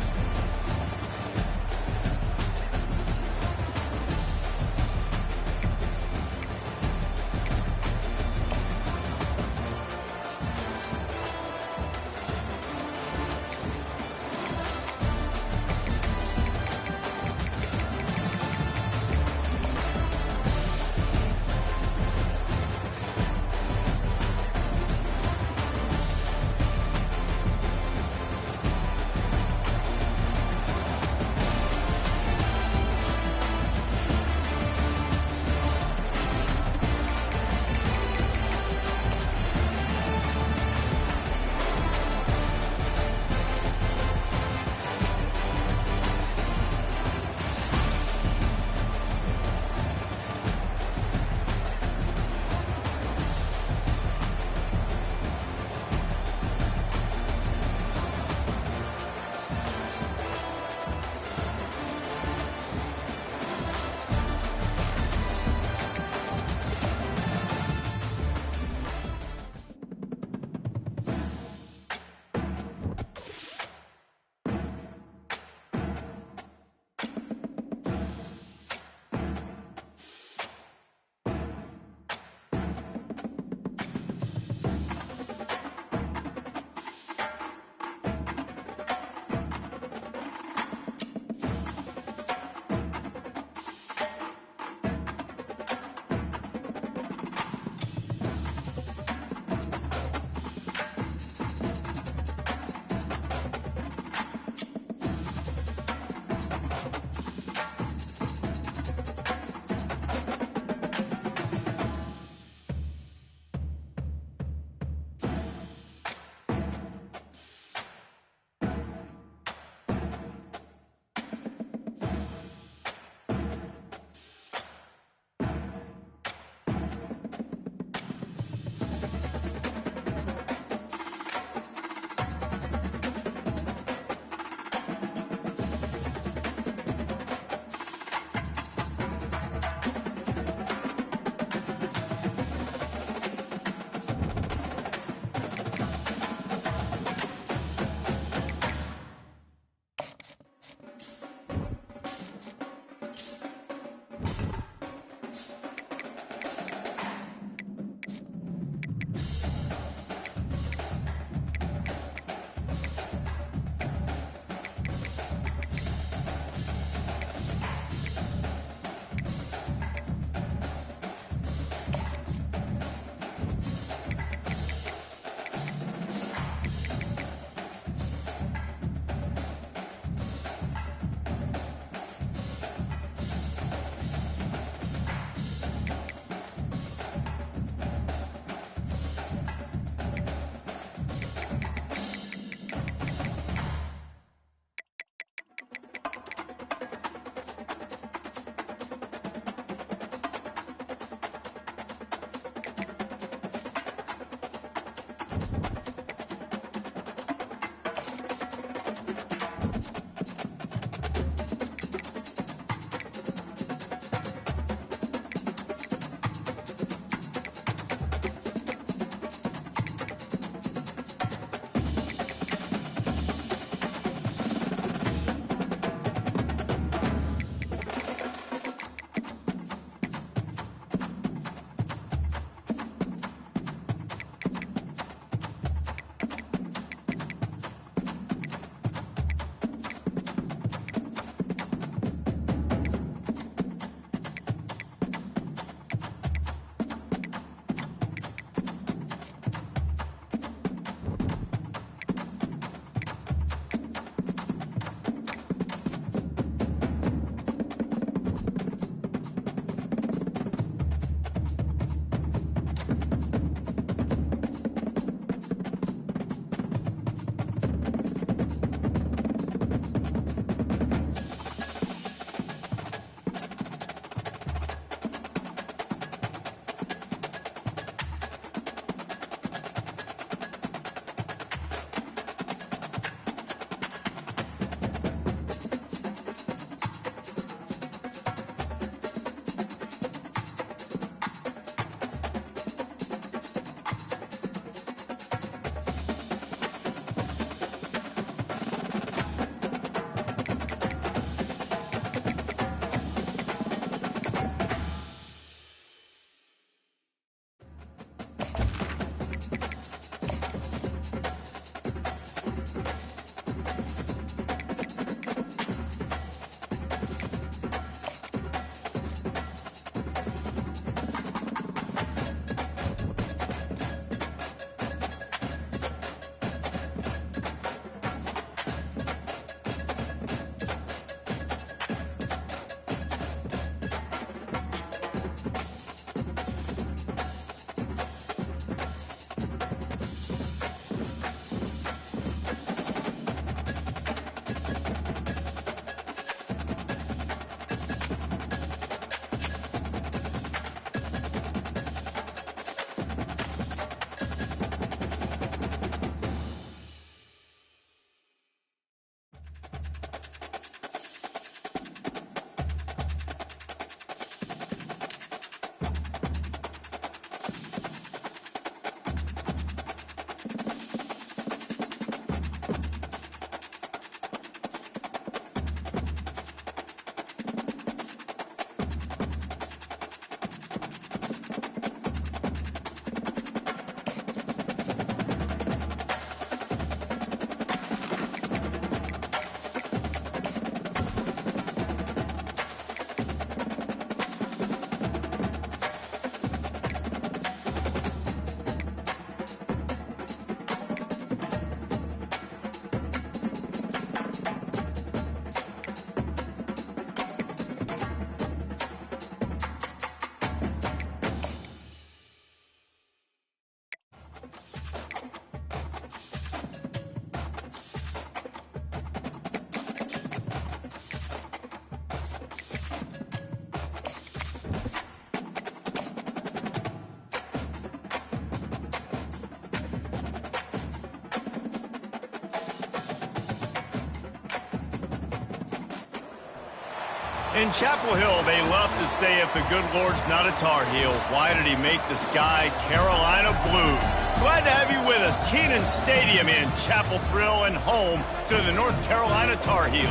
Speaker 1: In Chapel Hill, they love to say if the good Lord's not a Tar Heel, why did he make the sky Carolina blue? Glad to have you with us. Kenan Stadium in Chapel Thrill and home to the North Carolina Tar Heels.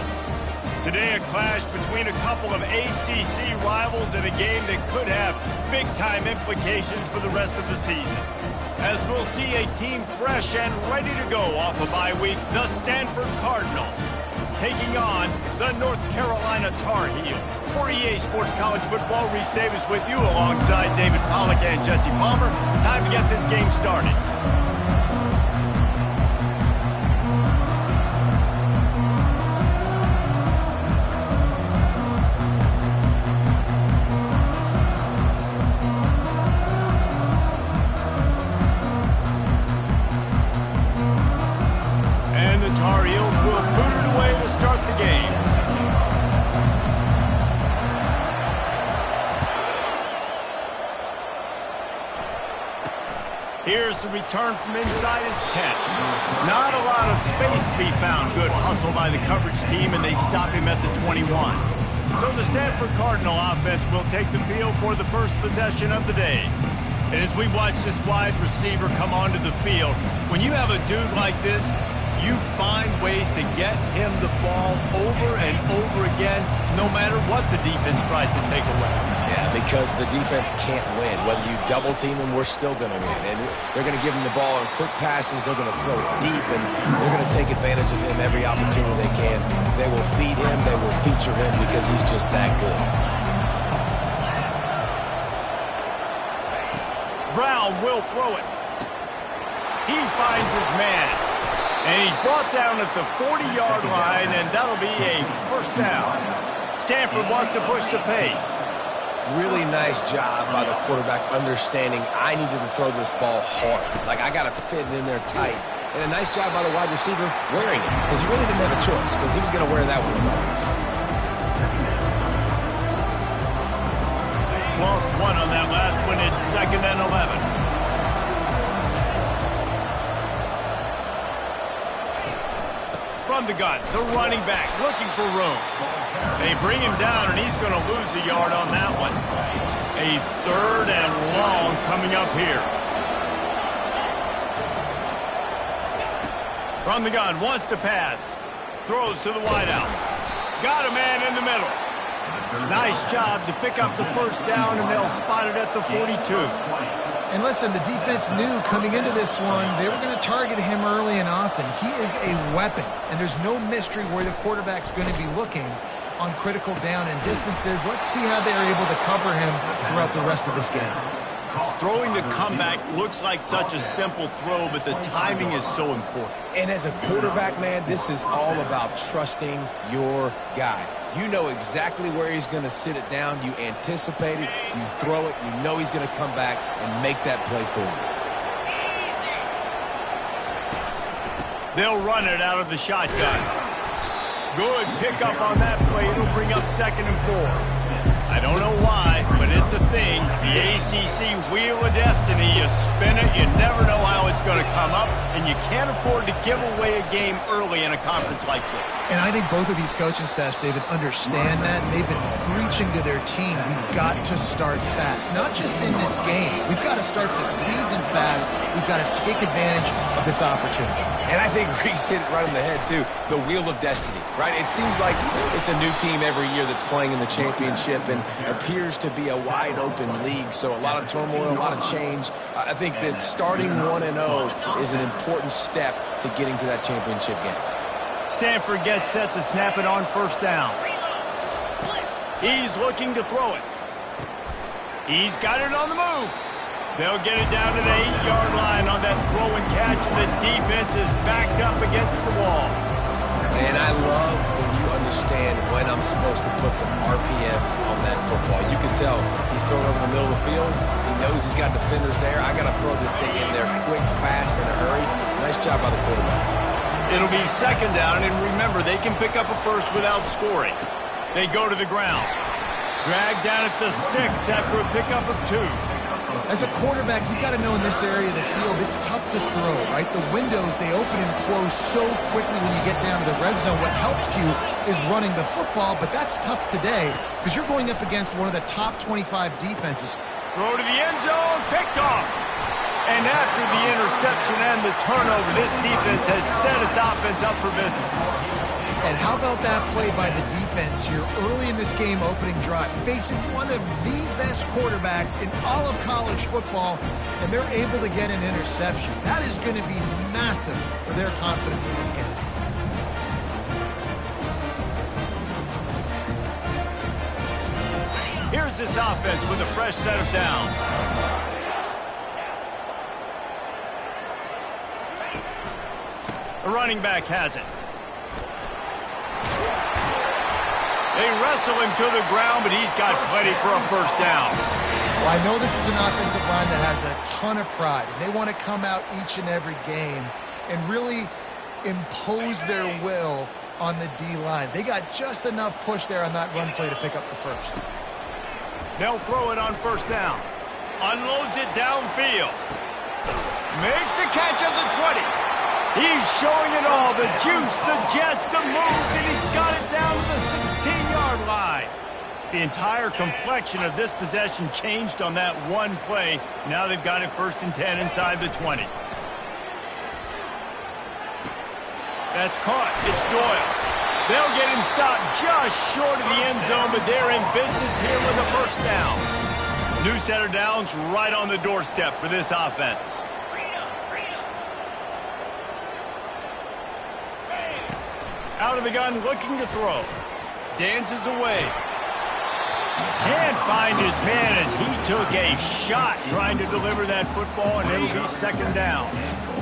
Speaker 1: Today, a clash between a couple of ACC rivals in a game that could have big-time implications for the rest of the season. As we'll see a team fresh and ready to go off a bye week, the Stanford Cardinal taking on the North Carolina Tar Heels. For EA Sports College Football, Reese Davis with you alongside David Pollack and Jesse Palmer. Time to get this game started. Here's the return from inside his 10. Not a lot of space to be found. Good hustle by the coverage team, and they stop him at the 21. So the Stanford Cardinal offense will take the field for the first possession of the day. And as we watch this wide receiver come onto the field, when you have a dude like this, you find ways to get him the ball over and over again, no matter what the defense tries to take away.
Speaker 2: Yeah, because the defense can't win. Whether you double team them, we're still going to win. And they're going to give him the ball on quick passes. They're going to throw it deep, and they're going to take advantage of him every opportunity they can. They will feed him. They will feature him because he's just that good.
Speaker 1: Brown will throw it. He finds his man. And he's brought down at the 40-yard line, and that'll be a first down. Stanford wants to push the pace.
Speaker 2: Really nice job by the quarterback understanding I needed to throw this ball hard. Like, I got to fit it in there tight. And a nice job by the wide receiver wearing it, because he really didn't have a choice, because he was going to wear that one regardless.
Speaker 1: Lost one on that last one. It's 2nd and 11. From the gun, the running back looking for room. They bring him down, and he's going to lose a yard on that one. A 3rd and long coming up here. From the gun, wants to pass. Throws to the wideout. Got a man in the middle. Nice job to pick up the first down, and they'll spot it at the 42.
Speaker 3: And listen, the defense knew coming into this one, they were going to target him early and often. He is a weapon, and there's no mystery where the quarterback's going to be looking on critical down and distances. Let's see how they're able to cover him throughout the rest of this game.
Speaker 1: Throwing the comeback looks like such a simple throw, but the timing is so important.
Speaker 2: And as a quarterback, man, this is all about trusting your guy. You know exactly where he's going to sit it down. You anticipate it. You throw it. You know he's going to come back and make that play for you.
Speaker 1: They'll run it out of the shotgun. Good pickup on that play. It'll bring up 2nd and 4. I don't know why, but it's a thing. The ACC Wheel of Destiny. You spin it, you never know how it's going to come up, and you can't afford to give away a game early in a conference like this.
Speaker 3: And I think both of these coaching staffs, David, understand that. They've been preaching to their team, we've got to start fast. Not just in this game. We've got to start the season fast. We've got to take advantage of this opportunity.
Speaker 2: And I think Reese hit it right on the head, too. The Wheel of Destiny, right? It seems like it's a new team every year that's playing in the championship and appears to be a wide-open league. So a lot of turmoil, a lot of change. I think that starting 1-0 is an important step to getting to that championship game.
Speaker 1: Stanford gets set to snap it on first down. He's looking to throw it. He's got it on the move. They'll get it down to the 8-yard line on that throw and catch, and the defense is backed up against the wall.
Speaker 2: And I love when you understand when I'm supposed to put some RPMs on that football. You can tell he's throwing over the middle of the field. He knows he's got defenders there. I got to throw this thing in there quick, fast, in a hurry. Nice job by the quarterback.
Speaker 1: It'll be 2nd down, and remember, they can pick up a first without scoring. They go to the ground. Dragged down at the 6 after a pickup of 2.
Speaker 3: As a quarterback, you've got to know in this area of the field, it's tough to throw, right? The windows, they open and close so quickly when you get down to the red zone. What helps you is running the football, but that's tough today because you're going up against one of the top 25 defenses.
Speaker 1: Throw to the end zone, picked off. And after the interception and the turnover, this defense has set its offense up for business.
Speaker 3: And how about that play by the defense here early in this game opening drive, facing one of the best quarterbacks in all of college football, and they're able to get an interception. That is going to be massive for their confidence in this game.
Speaker 1: Here's this offense with a fresh set of downs. The running back has it. They wrestle him to the ground, but he's got plenty for a first down.
Speaker 3: Well, I know this is an offensive line that has a ton of pride, and they want to come out each and every game and really impose their will on the D-line. They got just enough push there on that run play to pick up the first.
Speaker 1: They'll throw it on first down. Unloads it downfield. Makes the catch at the 20. He's showing it all, the juice, the jets, the moves, and he's got it down to the 16-yard line. The entire complexion of this possession changed on that one play. Now they've got it 1st and 10 inside the 20. That's caught. It's Doyle. They'll get him stopped just short of the end zone, but they're in business here with a first down. New set of downs right on the doorstep for this offense. Out of the gun, looking to throw. Dances away. Can't find his man as he took a shot trying to deliver that football, and it'll be 2nd down.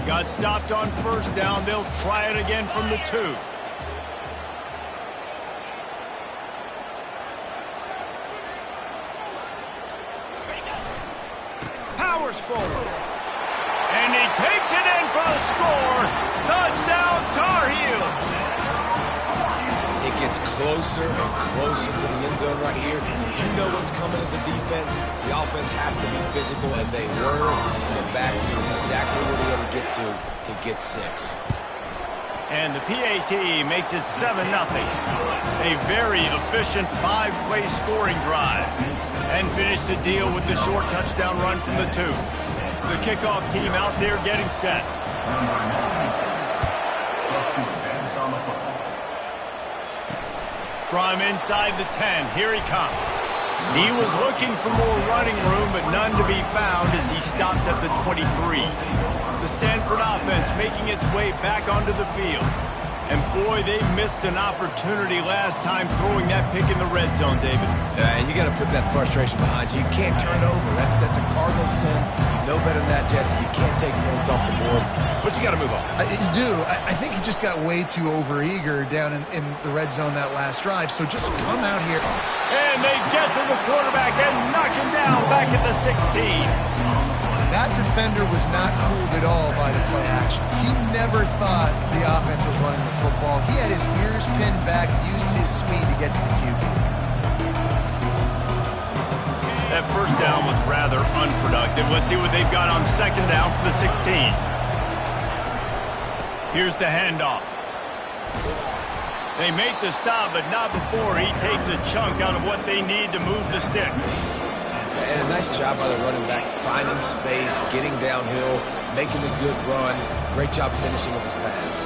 Speaker 1: Got stopped on 1st down. They'll try it again from the 2. Powers forward. And he takes it in for the score. Touchdown, Tar Heels.
Speaker 2: It gets closer and closer to the end zone right here. You know what's coming as a defense. The offense has to be physical, and they were. And the back knew exactly where they had to get 6.
Speaker 1: And the PAT makes it 7-0. A very efficient 5-play scoring drive. And finish the deal with the short touchdown run from the 2. The kickoff team out there getting set. From inside the 10, here he comes. He was looking for more running room, but none to be found as he stopped at the 23. The Stanford offense making its way back onto the field. And boy, they missed an opportunity last time throwing that pick in the red zone, David.
Speaker 2: And you got to put that frustration behind you. You can't turn it over. That's a cardinal sin. You know better than that, Jesse. You can't take points off the board, but you got to move on.
Speaker 3: You do. I think he just got way too overeager down in the red zone that last drive. So just come out here.
Speaker 1: And they get to the quarterback and knock him down back at the 16.
Speaker 3: That defender was not fooled at all by the play action. He never thought the offense was running the football. He had his ears pinned back, used his speed to get to the QB.
Speaker 1: That first down was rather unproductive. Let's see what they've got on 2nd down from the 16. Here's the handoff. They make the stop, but not before he takes a chunk out of what they need to move the sticks.
Speaker 2: And a nice job by the running back, finding space, getting downhill, making a good run. Great job finishing with his pads.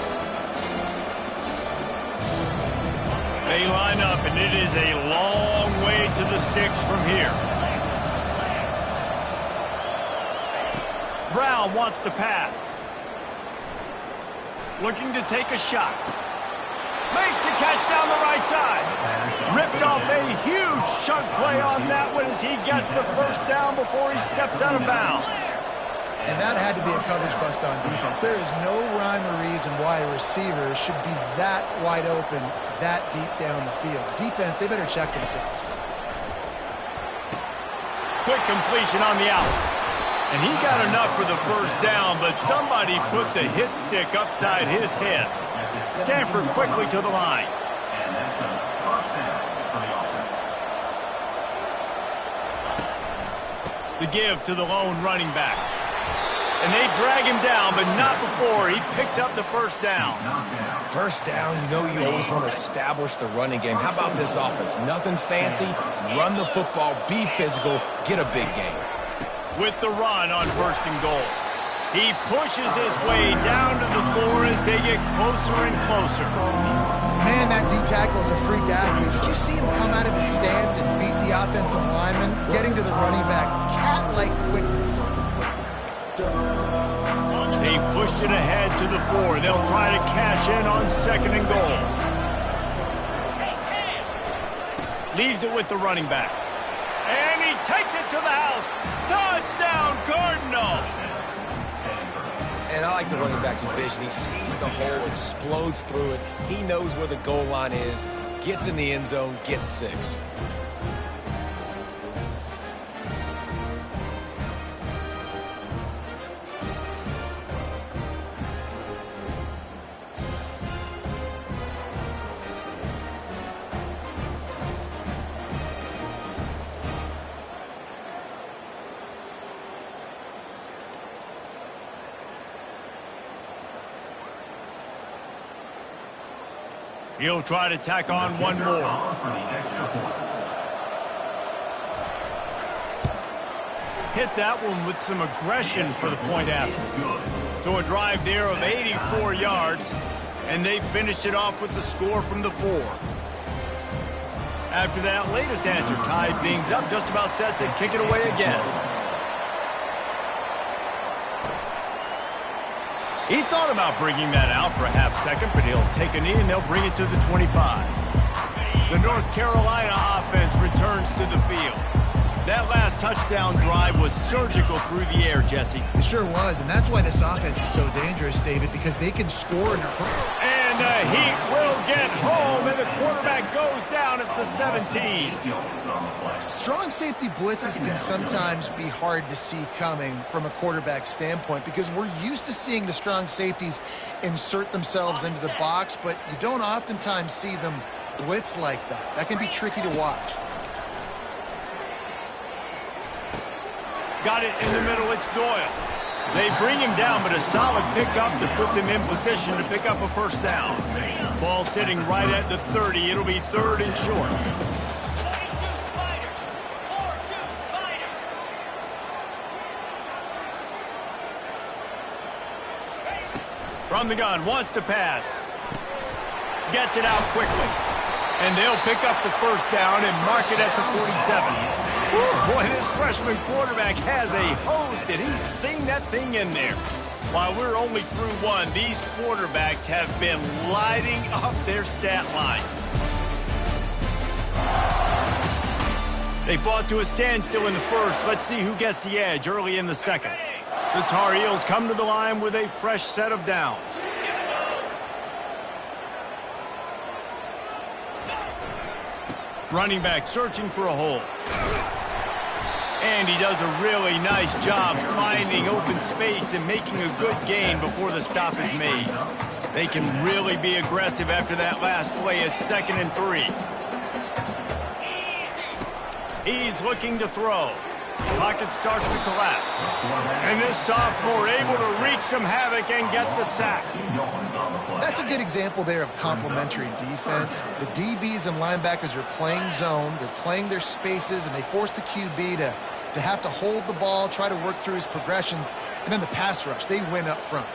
Speaker 1: They line up, and it is a long way to the sticks from here. Brown wants to pass. Looking to take a shot. Makes the catch down the right side. Ripped off a huge chunk play on that one as he gets the first down before he steps out of bounds.
Speaker 3: And that had to be a coverage bust on defense. There is no rhyme or reason why a receiver should be that wide open, that deep down the field. Defense, they better check themselves.
Speaker 1: Quick completion on the out. And he got enough for the first down, but somebody put the hit stick upside his head. Stanford quickly to the line.
Speaker 4: And that's a first down for the offense.
Speaker 1: The give to the lone running back. And they drag him down, but not before he picks up the first down.
Speaker 2: First down, you know you always want to establish the running game. How about this offense? Nothing fancy. Run the football, be physical, get a big gain.
Speaker 1: With the run on first and goal. He pushes his way down to the 4 as they get closer and closer.
Speaker 3: Man, that D-tackle is a freak athlete. Did you see him come out of his stance and beat the offensive lineman, getting to the running back? Cat-like quickness.
Speaker 1: They pushed it ahead to the 4. They'll try to cash in on second and goal. Leaves it with the running back. And he takes it to the house. Touchdown, Cardinal!
Speaker 2: And I like the running back's vision. He sees the hole, explodes through it. He knows where the goal line is, gets in the end zone, gets 6.
Speaker 1: He'll try to tack on one more. Hit that one with some aggression for the point after. So a drive there of 84 yards, and they finished it off with the score from the 4. After that latest answer tied things up, just about set to kick it away again. He thought about bringing that out for a half second, but he'll take a knee and they'll bring it to the 25. The North Carolina offense returns to the field. That last touchdown drive was surgical through the air, Jesse.
Speaker 3: It sure was, and that's why this offense is so dangerous, David, because they can score in a hurry.
Speaker 1: And the Heat will get home, and the quarterback goes down at the 17.
Speaker 3: Strong safety blitzes can sometimes be hard to see coming from a quarterback standpoint because we're used to seeing the strong safeties insert themselves into the box, but you don't oftentimes see them blitz like that. That can be tricky to watch.
Speaker 1: Got it in the middle, it's Doyle. They bring him down, but a solid pickup to put them in position to pick up a first down. Ball sitting right at the 30. It'll be 3rd and short. From the gun, wants to pass. Gets it out quickly. And they'll pick up the first down and mark it at the 47. Boy, this freshman quarterback has a hose. Did he sing that thing in there? While we're only through 1, these quarterbacks have been lighting up their stat line. They fought to a standstill in the first. Let's see who gets the edge early in the second. The Tar Heels come to the line with a fresh set of downs. Running back searching for a hole. And he does a really nice job finding open space and making a good gain before the stop is made. They can really be aggressive after that last play. It's 2nd and 3. He's looking to throw. Pocket starts to collapse. And this sophomore able to wreak some havoc and get the sack.
Speaker 3: That's a good example there of complementary defense. The DBs and linebackers are playing zone. They're playing their spaces, and they force the QB to have to hold the ball, try to work through his progressions, and then the pass rush. They win up front.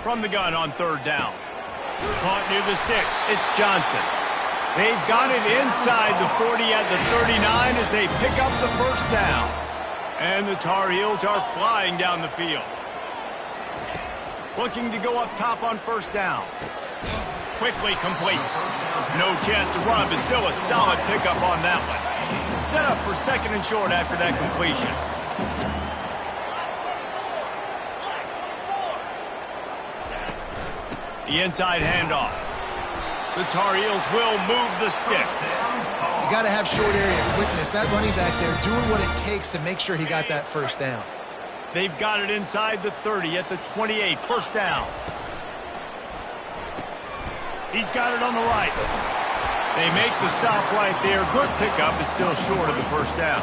Speaker 1: From the gun on 3rd down. Caught near the sticks. It's Johnson. They've got it inside the 40 at the 39 as they pick up the first down. And the Tar Heels are flying down the field. Looking to go up top on first down. Quickly complete. No chance to run, but still a solid pickup on that one. Set up for 2nd and short after that completion. The inside handoff. The Tar Heels will move the sticks.
Speaker 3: You got to have short area quickness. That running back there doing what it takes to make sure he got that first down.
Speaker 1: They've got it inside the 30 at the 28. First down. He's got it on the right. They make the stop right there. Good pickup. It's still short of the first down.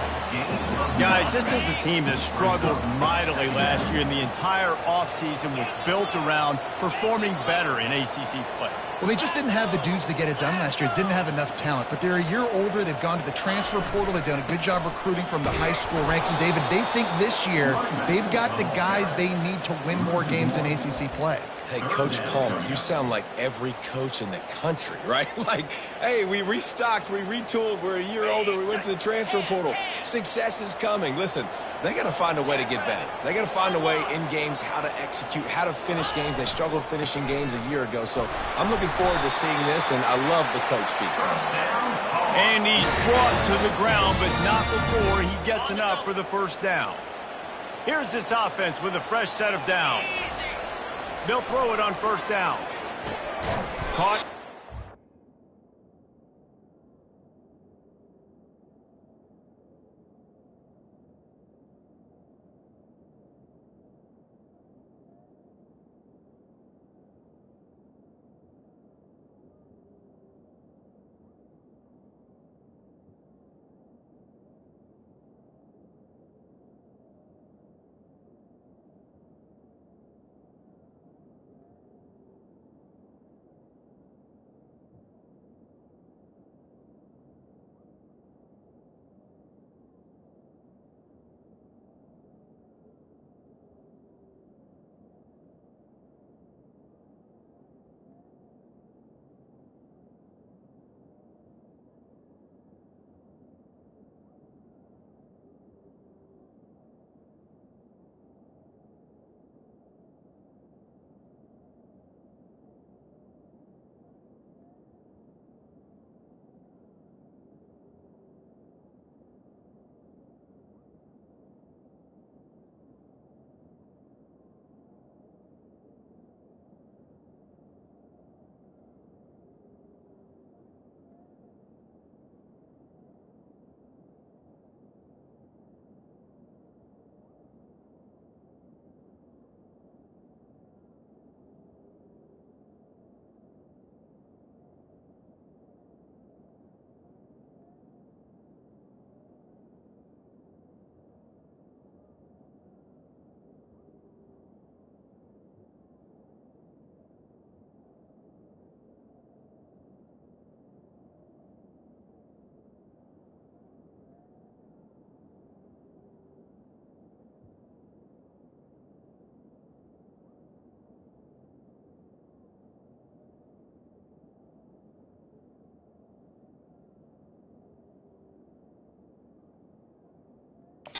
Speaker 1: Guys, this is a team that struggled mightily last year, and the entire offseason was built around performing better in ACC play.
Speaker 3: Well, they just didn't have the dudes to get it done last year. Didn't have enough talent. But they're a year older. They've gone to the transfer portal. They've done a good job recruiting from the high school ranks. And, David, they think this year they've got the guys they need to win more games in ACC play.
Speaker 2: Hey, Coach Palmer, you sound like every coach in the country, right? Like, hey, we restocked, we retooled, we're a year older, we went to the transfer portal. Success is coming. Listen, they got to find a way to get better. They got to find a way in games how to execute, how to finish games. They struggled finishing games a year ago. So I'm looking forward to seeing this, and I love the coach speaking.
Speaker 1: And he's brought to the ground, but not before he gets enough for the first down. Here's this offense with a fresh set of downs. They'll throw it on first down. Caught.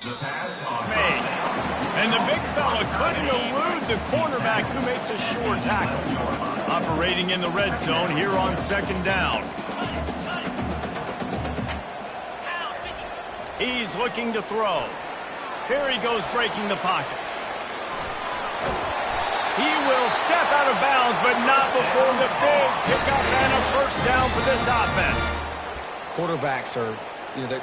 Speaker 1: Made. And the big fella couldn't elude the cornerback who makes a sure tackle. Operating in the red zone here on second down. He's looking to throw. Here he goes breaking the pocket. He will step out of bounds, but not before the big pickup and a first down for this offense.
Speaker 2: Quarterbacks are,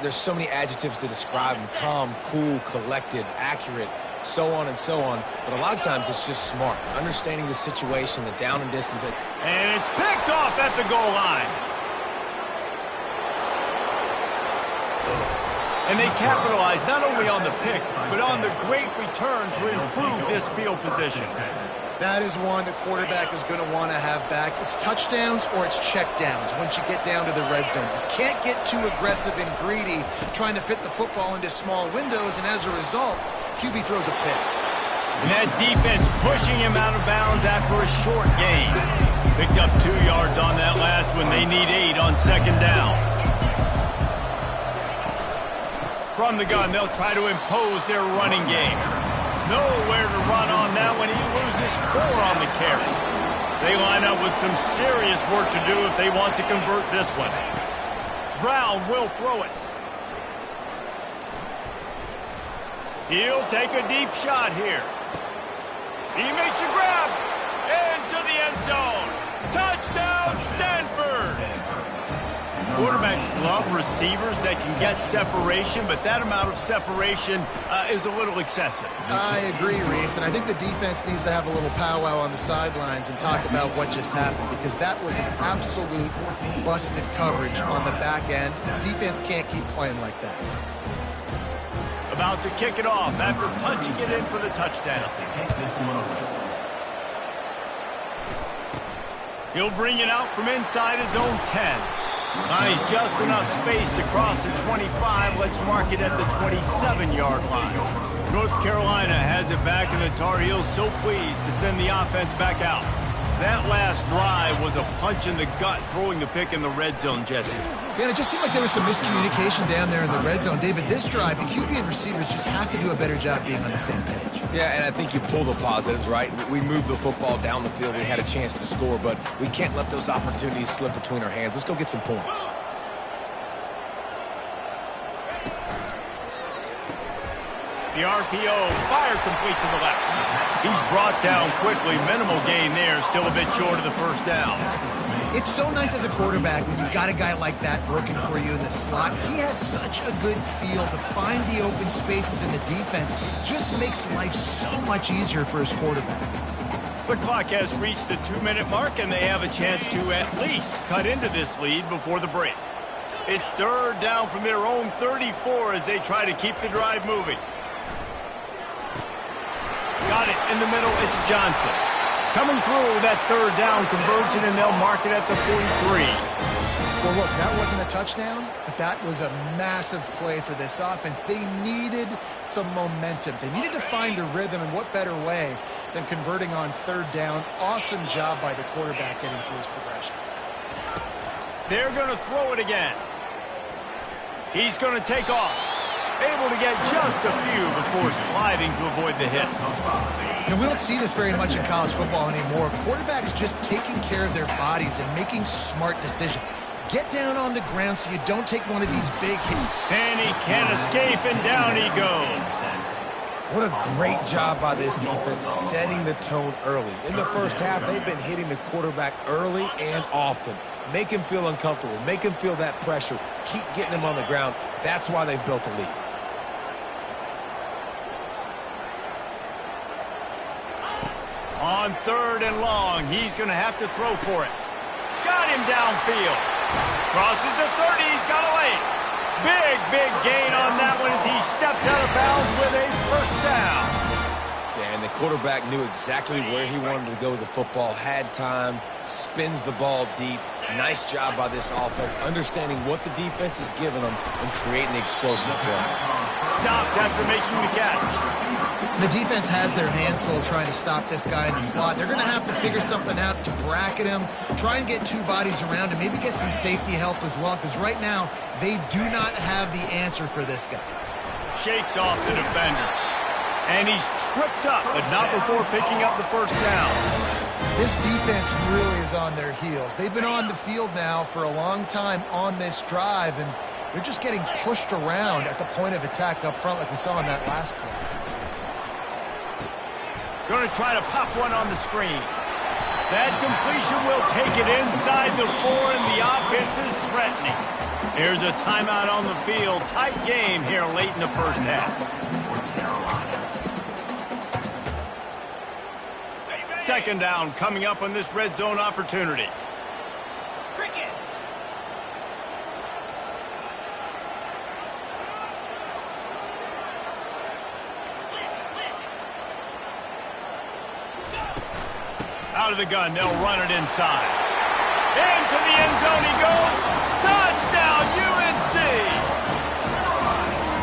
Speaker 2: there's so many adjectives to describe them. Calm, cool, collected, accurate, so on and so on. But a lot of times it's just smart. Understanding the situation, the down and distance.
Speaker 1: And it's picked off at the goal line. And they capitalize not only on the pick, but on the great return to improve this field position.
Speaker 3: That is one the quarterback is going to want to have back. It's touchdowns or it's checkdowns once you get down to the red zone. You can't get too aggressive and greedy trying to fit the football into small windows, and as a result, QB throws a pick.
Speaker 1: And that defense pushing him out of bounds after a short gain. Picked up 2 yards on that last one. They need 8 on second down. From the gun, they'll try to impose their running game. Nowhere to run on that one. He loses 4 on the carry. They line up with some serious work to do if they want to convert this one. Brown will throw it. He'll take a deep shot here. He makes a grab. Into the end zone. Touchdown, Stanford. Quarterbacks love receivers that can get separation, but that amount of separation is a little excessive.
Speaker 3: I agree, Reese, and I think the defense needs to have a little powwow on the sidelines and talk about what just happened, because that was an absolute busted coverage on the back end. Defense can't keep playing like that.
Speaker 1: About to kick it off after punching it in for the touchdown. He'll bring it out from inside his own 10. Finds just enough space to cross the 25. Let's mark it at the 27-yard line. North Carolina has it back, and the Tar Heels so pleased to send the offense back out. That last drive was a punch in the gut, throwing the pick in the red zone, Jesse.
Speaker 3: Yeah, and it just seemed like there was some miscommunication down there in the red zone. David, this drive, the QB and receivers just have to do a better job being on the same page.
Speaker 2: Yeah, and I think you pull the positives, right? We moved the football down the field. We had a chance to score, but we can't let those opportunities slip between our hands. Let's go get some points.
Speaker 1: The RPO, fire complete to the left. He's brought down quickly. Minimal gain there, still a bit short of the first down.
Speaker 3: It's so nice as a quarterback when you've got a guy like that working for you in the slot. He has such a good feel to find the open spaces in the defense. Just makes life so much easier for his quarterback.
Speaker 1: The clock has reached the 2-minute mark, and they have a chance to at least cut into this lead before the break. It's third down from their own 34 as they try to keep the drive moving. Got it in the middle. It's Johnson. Coming through with that third down conversion, and they'll mark it at the 43.
Speaker 3: Well, look, that wasn't a touchdown, but that was a massive play for this offense. They needed some momentum. They needed to find a rhythm, and what better way than converting on third down. Awesome job by the quarterback getting through his progression.
Speaker 1: They're going to throw it again. He's going to take off. Able to get just a few before sliding to avoid the hit.
Speaker 3: You know, we don't see this very much in college football anymore. Quarterbacks just taking care of their bodies and making smart decisions. Get down on the ground so you don't take one of these big hits.
Speaker 1: And he can't escape, and down he goes.
Speaker 2: What a great job by this defense setting the tone early. In the first half, they've been hitting the quarterback early and often. Make him feel uncomfortable. Make him feel that pressure. Keep getting him on the ground. That's why they've built a lead.
Speaker 1: On third and long, he's going to have to throw for it. Got him downfield. Crosses the 30, he's got a lane. Big gain on that one as he stepped out of bounds with a first down.
Speaker 2: Yeah, and the quarterback knew exactly where he wanted to go with the football, had time, spins the ball deep. Nice job by this offense, understanding what the defense is giving them and creating the explosive play.
Speaker 1: Stopped after making the catch.
Speaker 3: The defense has their hands full trying to stop this guy in the slot. They're going to have to figure something out to bracket him, try and get two bodies around him, maybe get some safety help as well, because right now they do not have the answer for this guy.
Speaker 1: Shakes off the defender. And he's tripped up, but not before picking up the first down.
Speaker 3: This defense really is on their heels. They've been on the field now for a long time on this drive, and they're just getting pushed around at the point of attack up front like we saw in that last play.
Speaker 1: Going to try to pop one on the screen. That completion will take it inside the 4, and the offense is threatening. Here's a timeout on the field. Tight game here late in the first half. Second down coming up on this red zone opportunity.
Speaker 5: Cricket.
Speaker 1: Out of the gun, they'll run it inside. Into the end zone he goes. Touchdown, UNC!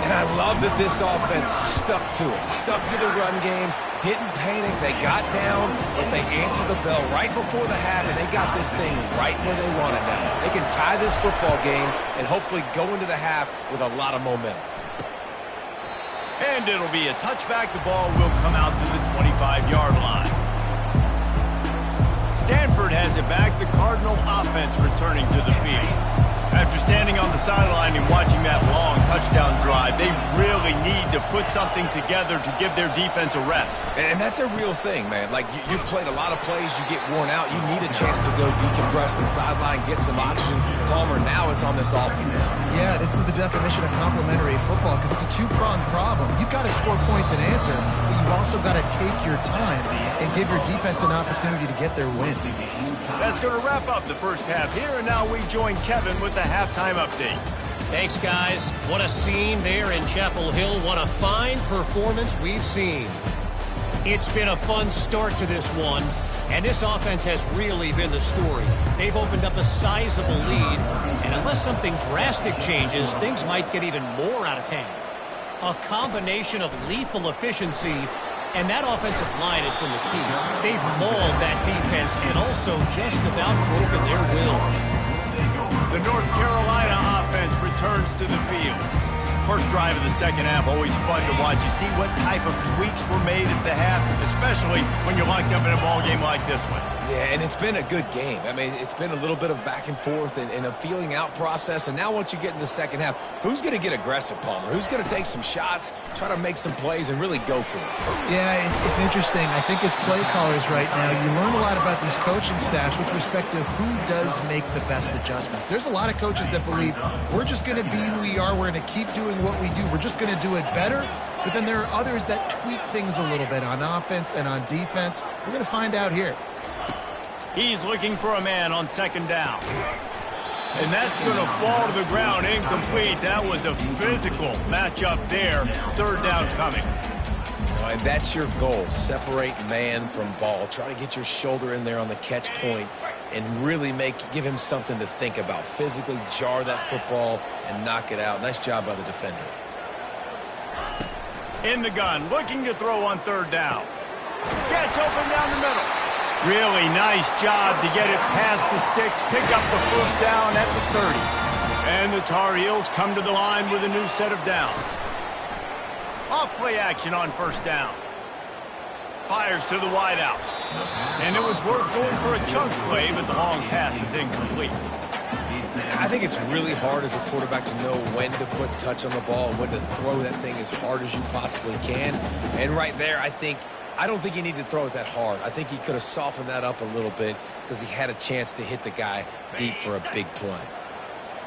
Speaker 2: And I love that this offense stuck to it, stuck to the run game, didn't panic. They got down, but they answered the bell right before the half, and they got this thing right where they wanted them. They can tie this football game and hopefully go into the half with a lot of momentum.
Speaker 1: And it'll be a touchback. The ball will come out to the 25-yard line. Stanford has it back. The Cardinal offense returning to the field. After standing on the sideline and watching that long touchdown drive, they really need to put something together to give their defense a rest.
Speaker 2: And that's a real thing, man. Like, you played a lot of plays, you get worn out, you need a chance to go decompress the sideline, get some oxygen. Palmer, now it's on this offense.
Speaker 3: Yeah, this is the definition of complementary football because it's a two-pronged problem. You've got to score points and answer, but you've also got to take your time and give your defense an opportunity to get their win.
Speaker 1: That's going to wrap up the first half here, and now we join Kevin with the halftime update.
Speaker 5: Thanks, guys. What a scene there in Chapel Hill. What a fine performance we've seen. It's been a fun start to this one, and this offense has really been the story. They've opened up a sizable lead, and unless something drastic changes, things might get even more out of hand. A combination of lethal efficiency, and that offensive line has been the key. They've mauled that defense and also just about broken their will.
Speaker 1: The North Carolina offense returns to the field. First drive of the second half, always fun to watch. You see what type of tweaks were made at the half, especially when you're locked up in a ball game like this one.
Speaker 2: Yeah, and it's been a good game. I mean, it's been a little bit of back and forth and a feeling out process. And now once you get in the second half, who's going to get aggressive, Palmer? Who's going to take some shots, try to make some plays, and really go for it?
Speaker 3: Yeah, it's interesting. I think as play callers right now, you learn a lot about these coaching staffs with respect to who does make the best adjustments. There's a lot of coaches that believe we're just going to be who we are. We're going to keep doing what we do. We're just going to do it better. But then there are others that tweak things a little bit on offense and on defense. We're going to find out here.
Speaker 1: He's looking for a man on second down. And that's going to fall to the ground incomplete. That was a physical matchup there. Third down coming.
Speaker 2: And that's your goal. Separate man from ball. Try to get your shoulder in there on the catch point and really give him something to think about. Physically jar that football and knock it out. Nice job by the defender.
Speaker 1: In the gun, looking to throw on third down. Gets open down the middle. Really nice job to get it past the sticks, pick up the first down at the 30. And the Tar Heels come to the line with a new set of downs. Off play action on first down. Fires to the wideout. And it was worth going for a chunk play, but the long pass is incomplete.
Speaker 2: I think it's really hard as a quarterback to know when to put touch on the ball, when to throw that thing as hard as you possibly can. And right there, I don't think he needed to throw it that hard. I think he could have softened that up a little bit because he had a chance to hit the guy deep for a big play.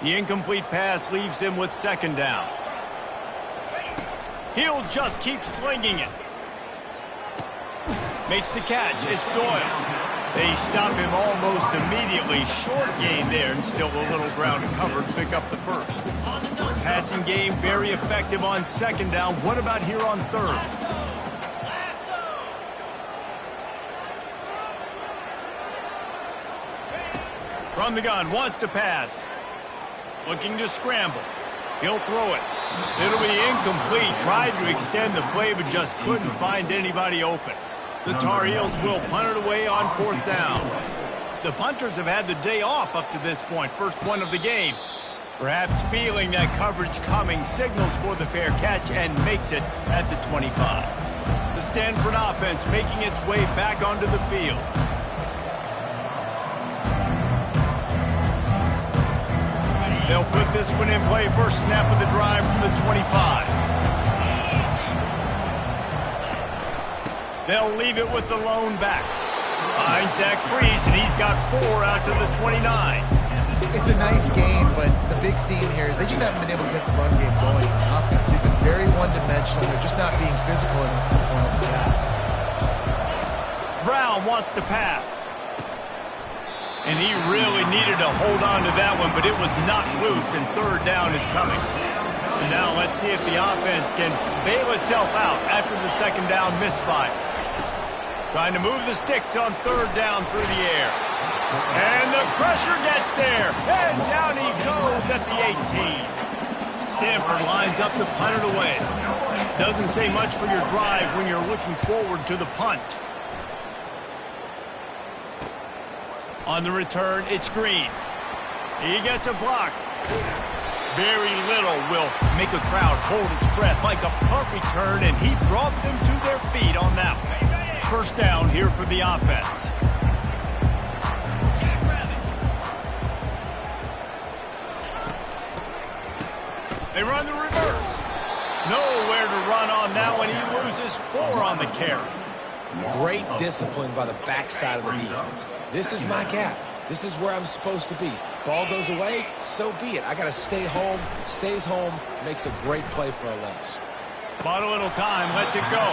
Speaker 1: The incomplete pass leaves him with second down. He'll just keep slinging it. Makes the catch. It's Doyle. They stop him almost immediately. Short gain there, and still a little ground covered to pick up the first. Passing game very effective on second down. What about here on third? From the gun, wants to pass. Looking to scramble. He'll throw it. It'll be incomplete. Tried to extend the play, but just couldn't find anybody open. The Tar Heels will punt it away on fourth down. The punters have had the day off up to this point. First one of the game. Perhaps feeling that coverage coming, signals for the fair catch and makes it at the 25. The Stanford offense making its way back onto the field. They'll put this one in play. First snap of the drive from the 25. They'll leave it with the lone back. Finds Zach Priest, and he's got 4 out to the 29.
Speaker 3: It's a nice game, but the big theme here is they just haven't been able to get the run game going on offense. They've been very one-dimensional. They're just not being physical enough at the point of attack.
Speaker 1: Brown wants to pass. And he really needed to hold on to that one, but it was not loose, and third down is coming. And now let's see if the offense can bail itself out after the second down misfire. Trying to move the sticks on third down through the air. And the pressure gets there, and down he goes at the 18. Stanford lines up to punt it away. Doesn't say much for your drive when you're looking forward to the punt. On the return, it's Green. He gets a block. Very little will make a crowd hold its breath like a punt return, and he brought them to their feet on that one. First down here for the offense. They run the reverse. Nowhere to run on that one. He loses 4 on the carry.
Speaker 2: Great discipline by the backside of the defense. This is my gap. This is where I'm supposed to be. Ball goes away, so be it. I got to stay home. Stays home, makes a great play for a loss.
Speaker 1: Bought a little time, lets it go.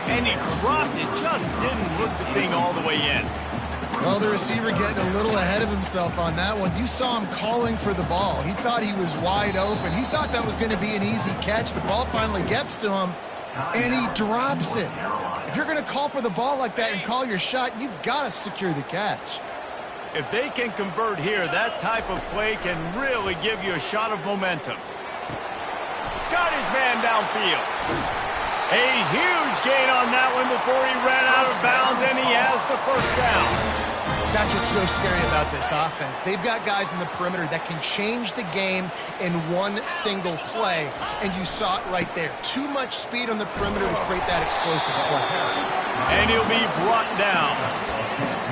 Speaker 1: And he dropped it, just didn't look the thing all the way in.
Speaker 3: Well, the receiver getting a little ahead of himself on that one. You saw him calling for the ball. He thought he was wide open. He thought that was going to be an easy catch. The ball finally gets to him, and he drops it. If you're going to call for the ball like that and call your shot, you've got to secure the catch.
Speaker 1: If they can convert here, that type of play can really give you a shot of momentum. Got his man downfield. A huge gain on that one before he ran out of bounds, and he has the first down.
Speaker 3: That's what's so scary about this offense. They've got guys in the perimeter that can change the game in one single play, and you saw it right there. Too much speed on the perimeter to create that explosive play.
Speaker 1: And he'll be brought down.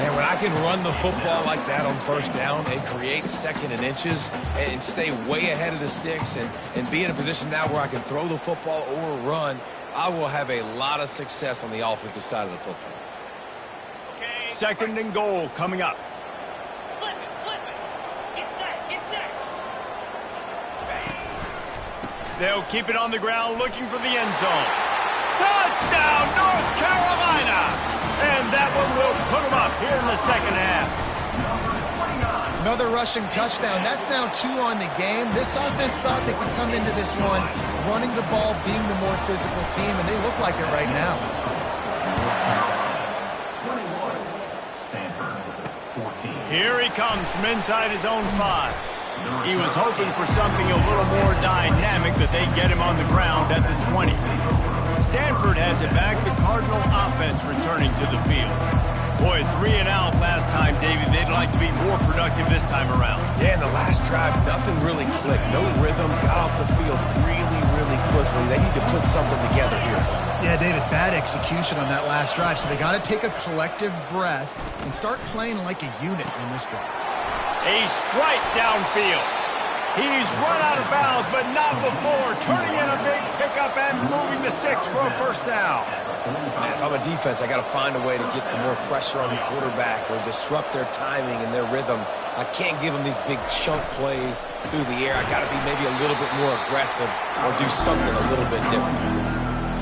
Speaker 2: Man, when I can run the football like that on first down and create 2nd and inches and stay way ahead of the sticks and be in a position now where I can throw the football or run, I will have a lot of success on the offensive side of the football.
Speaker 1: 2nd and goal coming up.
Speaker 6: Flip it. Get set.
Speaker 1: They'll keep it on the ground looking for the end zone. Touchdown, North Carolina! And that one will put them up here in the second half.
Speaker 3: Another rushing touchdown. That's now 2 on the game. This offense thought they could come into this one running the ball, being the more physical team, and they look like it right now.
Speaker 1: Here he comes from inside his own 5. He was hoping for something a little more dynamic, but they get him on the ground at the 20. Stanford has it back. The Cardinal offense returning to the field. Boy, 3 and out last time, David. They'd like to be more productive this time around.
Speaker 2: Yeah, in the last drive, nothing really clicked. No rhythm, got off the field really, really quickly. They need to put something together here.
Speaker 3: Yeah, David, bad execution on that last drive, so they got to take a collective breath and start playing like a unit on this drive.
Speaker 1: A strike downfield. He's run out of bounds, but not before turning in a big pickup and moving the sticks for a first down.
Speaker 2: Man, if I'm a defense, I got to find a way to get some more pressure on the quarterback or disrupt their timing and their rhythm. I can't give them these big chunk plays through the air. I got to be maybe a little bit more aggressive or do something a little bit different.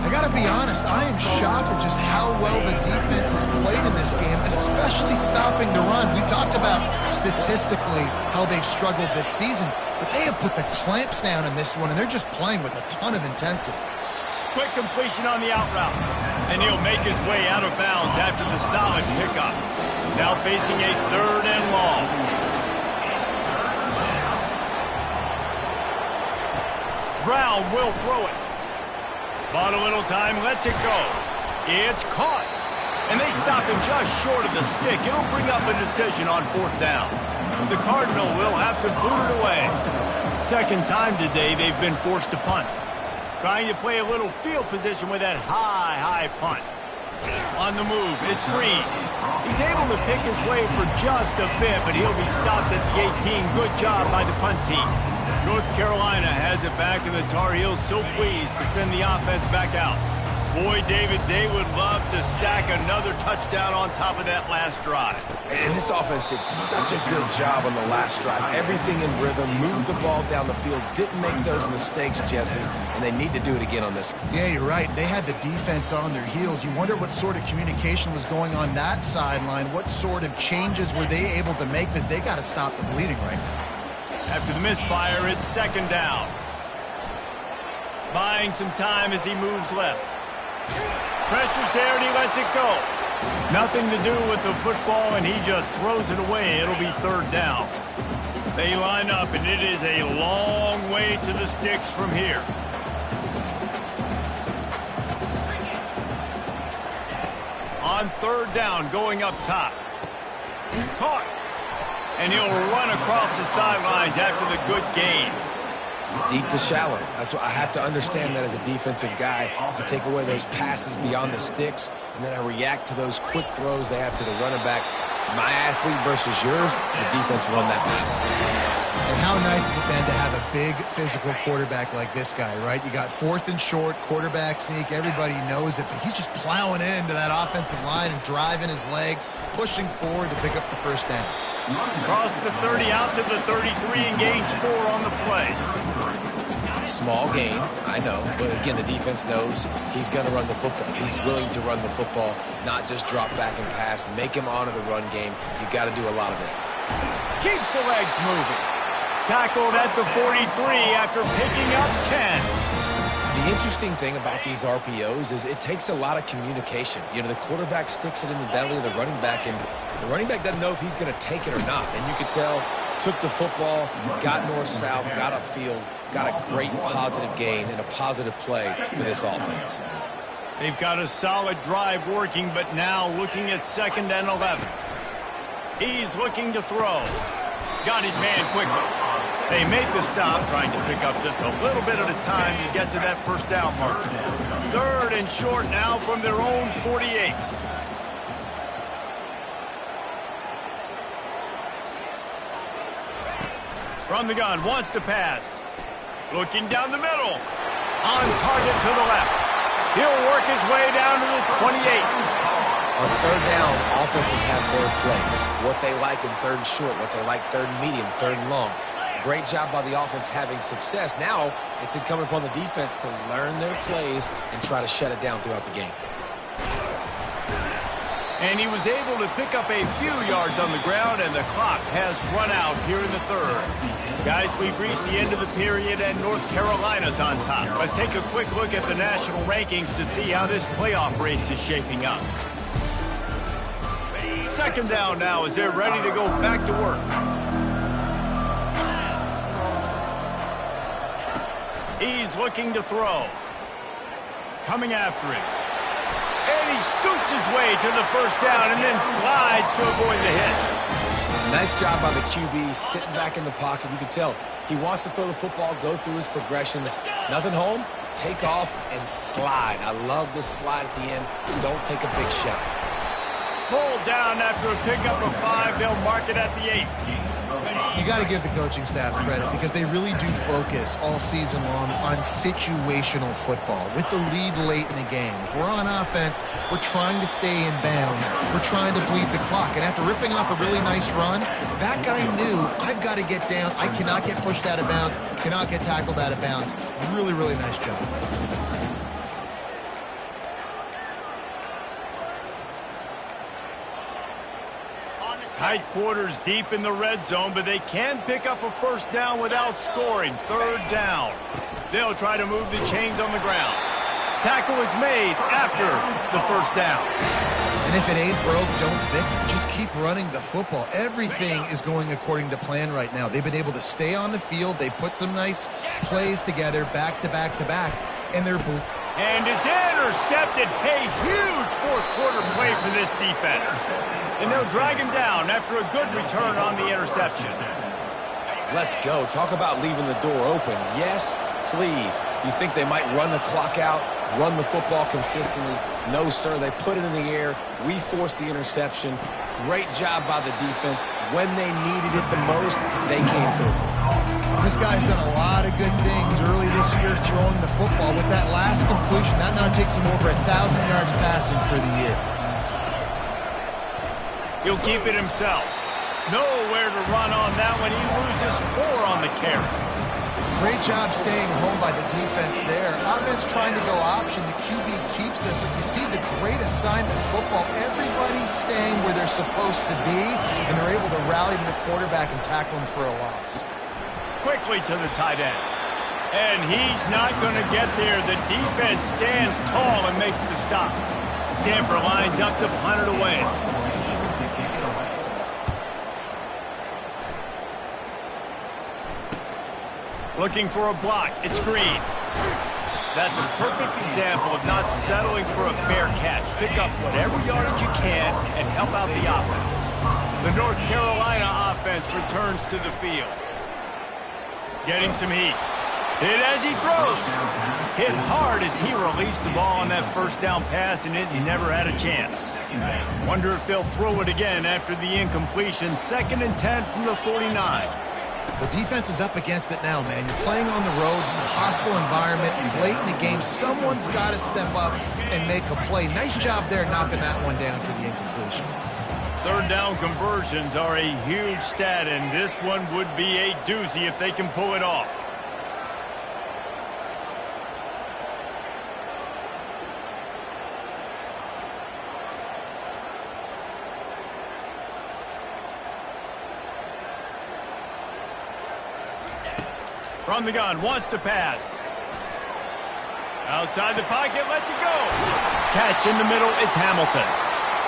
Speaker 3: I got to be honest, I am shocked at just how well the defense has played in this game, especially stopping the run. We talked about statistically how they've struggled this season, but they have put the clamps down in this one, and they're just playing with a ton of intensity.
Speaker 1: Quick completion on the out route, and he'll make his way out of bounds after the solid pickup. Now facing a 3rd and long. Brown will throw it. Bought a little time, lets it go. It's caught. And they stop him just short of the stick. It'll bring up a decision on 4th down. The Cardinal will have to boot it away. 2nd time today they've been forced to punt. Trying to play a little field position with that high punt. On the move, it's Green. He's able to pick his way for just a bit, but he'll be stopped at the 18. Good job by the punt team. North Carolina has it back, and the Tar Heels so pleased to send the offense back out. Boy, David, they would love to stack another touchdown on top of that last drive.
Speaker 2: And this offense did such a good job on the last drive. Everything in rhythm, moved the ball down the field, didn't make those mistakes, Jesse, and they need to do it again on this one.
Speaker 3: Yeah, you're right. They had the defense on their heels. You wonder what sort of communication was going on that sideline. What sort of changes were they able to make, because they got to stop the bleeding right now.
Speaker 1: After the misfire, it's 2nd down. Buying some time as he moves left. Pressure's there, and he lets it go. Nothing to do with the football, and he just throws it away. It'll be 3rd down. They line up, and it is a long way to the sticks from here. On 3rd down, going up top. Caught. And he'll run across the sidelines after the good gain.
Speaker 2: Deep to shallow. That's what I have to understand that as a defensive guy. I take away those passes beyond the sticks, and then I react to those quick throws they have to the running back It's my athlete versus yours. The defense won that battle.
Speaker 3: And how nice has it been to have a big physical quarterback like this guy, right? You got 4th and short, quarterback sneak. Everybody knows it, but he's just plowing into that offensive line and driving his legs, pushing forward to pick up the first down.
Speaker 1: Cross the 30 out to the 33 and gains 4 on the play.
Speaker 2: Small gain, I know, but again, the defense knows he's going to run the football. He's willing to run the football, not just drop back and pass, make him honor the run game. You got to do a lot of this.
Speaker 1: Keeps the legs moving. Tackled at the 43 after picking up 10.
Speaker 2: The interesting thing about these RPOs is it takes a lot of communication. You know, the quarterback sticks it in the belly of the running back, and the running back doesn't know if he's going to take it or not. And you could tell, took the football, got north-south, got upfield, got a great positive gain and a positive play for this offense.
Speaker 1: They've got a solid drive working, but now looking at 2nd and 11. He's looking to throw. Got his man quickly. They make the stop, trying to pick up just a little bit at a time to get to that first down mark. 3rd and short now from their own 48. From the gun, wants to pass. Looking down the middle. On target to the left. He'll work his way down to the 28.
Speaker 2: On 3rd down, offenses have their plays. What they like in 3rd and short, what they like 3rd and medium, 3rd and long. Great job by the offense having success. Now it's incumbent upon the defense to learn their plays and try to shut it down throughout the game.
Speaker 1: And he was able to pick up a few yards on the ground, and the clock has run out here in the 3rd. Guys, we've reached the end of the period, and North Carolina's on top. Let's take a quick look at the national rankings to see how this playoff race is shaping up. 2nd down now as they're ready to go back to work. He's looking to throw. Coming after him. And he scoots his way to the first down and then slides to avoid the hit.
Speaker 2: Nice job by the QB, sitting back in the pocket. You can tell he wants to throw the football, go through his progressions. Nothing home, take off and slide. I love this slide at the end. Don't take a big shot.
Speaker 1: Pulled down after a pickup of 5. They'll mark it at the 8.
Speaker 3: You got to give the coaching staff credit because they really do focus all season long on situational football with the lead late in the game. If we're on offense, we're trying to stay in bounds. We're trying to bleed the clock. And after ripping off a really nice run, that guy knew, I've got to get down. I cannot get pushed out of bounds, cannot get tackled out of bounds. Really, really nice job.
Speaker 1: Tight quarters deep in the red zone, but they can pick up a first down without scoring. 3rd down. They'll try to move the chains on the ground. Tackle is made after the first down.
Speaker 3: And if it ain't broke, don't fix it. Just keep running the football. Everything is going according to plan right now. They've been able to stay on the field. They put some nice plays together back to back to back. And they're...
Speaker 1: And it's intercepted. A huge 4th quarter play for this defense. And they'll drag him down after a good return on the interception.
Speaker 2: Let's go. Talk about leaving the door open. Yes, please. You think they might run the clock out, run the football consistently? No, sir. They put it in the air. We forced the interception. Great job by the defense. When they needed it the most, they came through.
Speaker 3: This guy's done a lot of good things early this year throwing the football. With that last completion, that now takes him over 1,000 yards passing for the year.
Speaker 1: He'll keep it himself. Nowhere to run on that one. He loses 4 on the carry.
Speaker 3: Great job staying home by the defense there. Offense trying to go option. The QB keeps it, but you see the great assignment football. Everybody's staying where they're supposed to be, and they're able to rally to the quarterback and tackle him for a loss.
Speaker 1: Quickly to the tight end. And he's not going to get there. The defense stands tall and makes the stop. Stanford lines up to punt it away. Looking for a block. It's Green. That's a perfect example of not settling for a fair catch. Pick up whatever yardage you can and help out the offense. The North Carolina offense returns to the field. Getting some heat. Hit as he throws. Hit hard as he released the ball on that first down pass, and it never had a chance. Wonder if they'll throw it again after the incompletion. 2nd and 10 from the 49.
Speaker 3: The defense is up against it now, man. You're playing on the road. It's a hostile environment. It's late in the game. Someone's got to step up and make a play. Nice job there knocking that one down for the incompletion.
Speaker 1: 3rd down conversions are a huge stat, and this one would be a doozy if they can pull it off. From the gun, wants to pass. Outside the pocket, lets it go. Catch in the middle, it's Hamilton.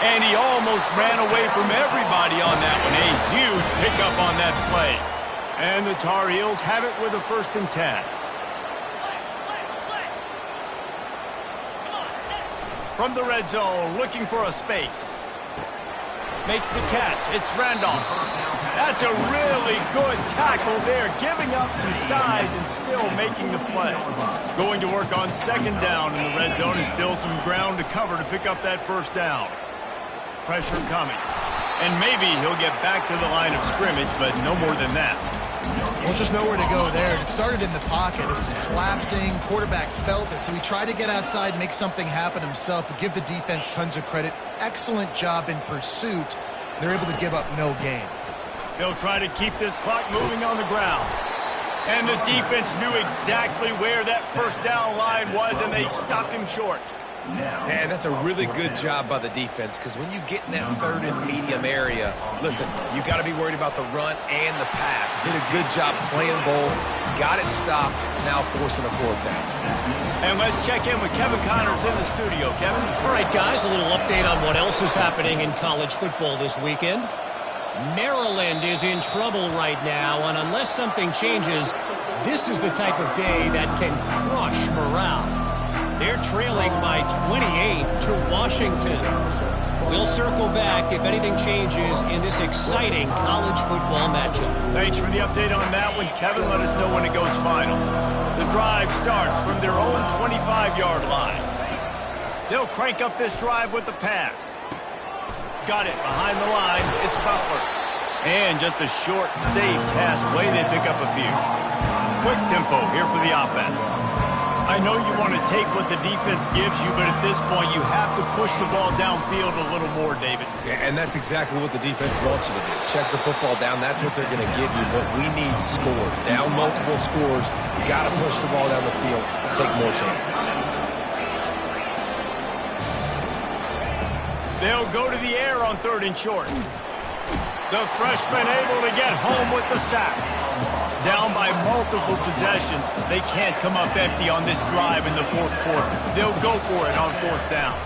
Speaker 1: And he almost ran away from everybody on that one. A huge pickup on that play. And the Tar Heels have it with a 1st and 10. From the red zone, looking for a space. Makes the catch, it's Randolph. That's a really good tackle there, giving up some size and still making the play. Going to work on 2nd down in the red zone, and still some ground to cover to pick up that 1st down. Pressure coming. And maybe he'll get back to the line of scrimmage, but no more than that.
Speaker 3: Well, just nowhere to go there. It started in the pocket. It was collapsing. Quarterback felt it, so he tried to get outside and make something happen himself, but give the defense tons of credit. Excellent job in pursuit. They're able to give up no gain.
Speaker 1: They'll try to keep this clock moving on the ground. And the defense knew exactly where that 1st down line was, and they stopped him short.
Speaker 2: Man, that's a really good job by the defense, because when you get in that 3rd and medium area, listen, you got to be worried about the run and the pass. Did a good job playing both, got it stopped, now forcing a 4th down.
Speaker 1: And let's check in with Kevin Connors in the studio. Kevin?
Speaker 5: All right, guys, a little update on what else is happening in college football this weekend. Maryland is in trouble right now, and unless something changes, this is the type of day that can crush morale. They're trailing by 28 to Washington. We'll circle back if anything changes in this exciting college football matchup.
Speaker 1: Thanks for the update on that one, Kevin. Let us know when it goes final. The drive starts from their own 25-yard line. They'll crank up this drive with the pass. Got it behind the line. It's Butler. And just a short, safe pass play. They pick up a few. Quick tempo here for the offense. I know you want to take what the defense gives you, but at this point, you have to push the ball downfield a little more, David.
Speaker 2: Yeah, and that's exactly what the defense wants you to do. Check the football down. That's what they're going to give you. But we need scores. Down multiple scores. You got to push the ball down the field. Take more chances.
Speaker 1: They'll go to the air on 3rd and short. The freshman able to get home with the sack. Down by multiple possessions. They can't come up empty on this drive in the 4th quarter. They'll go for it on 4th down.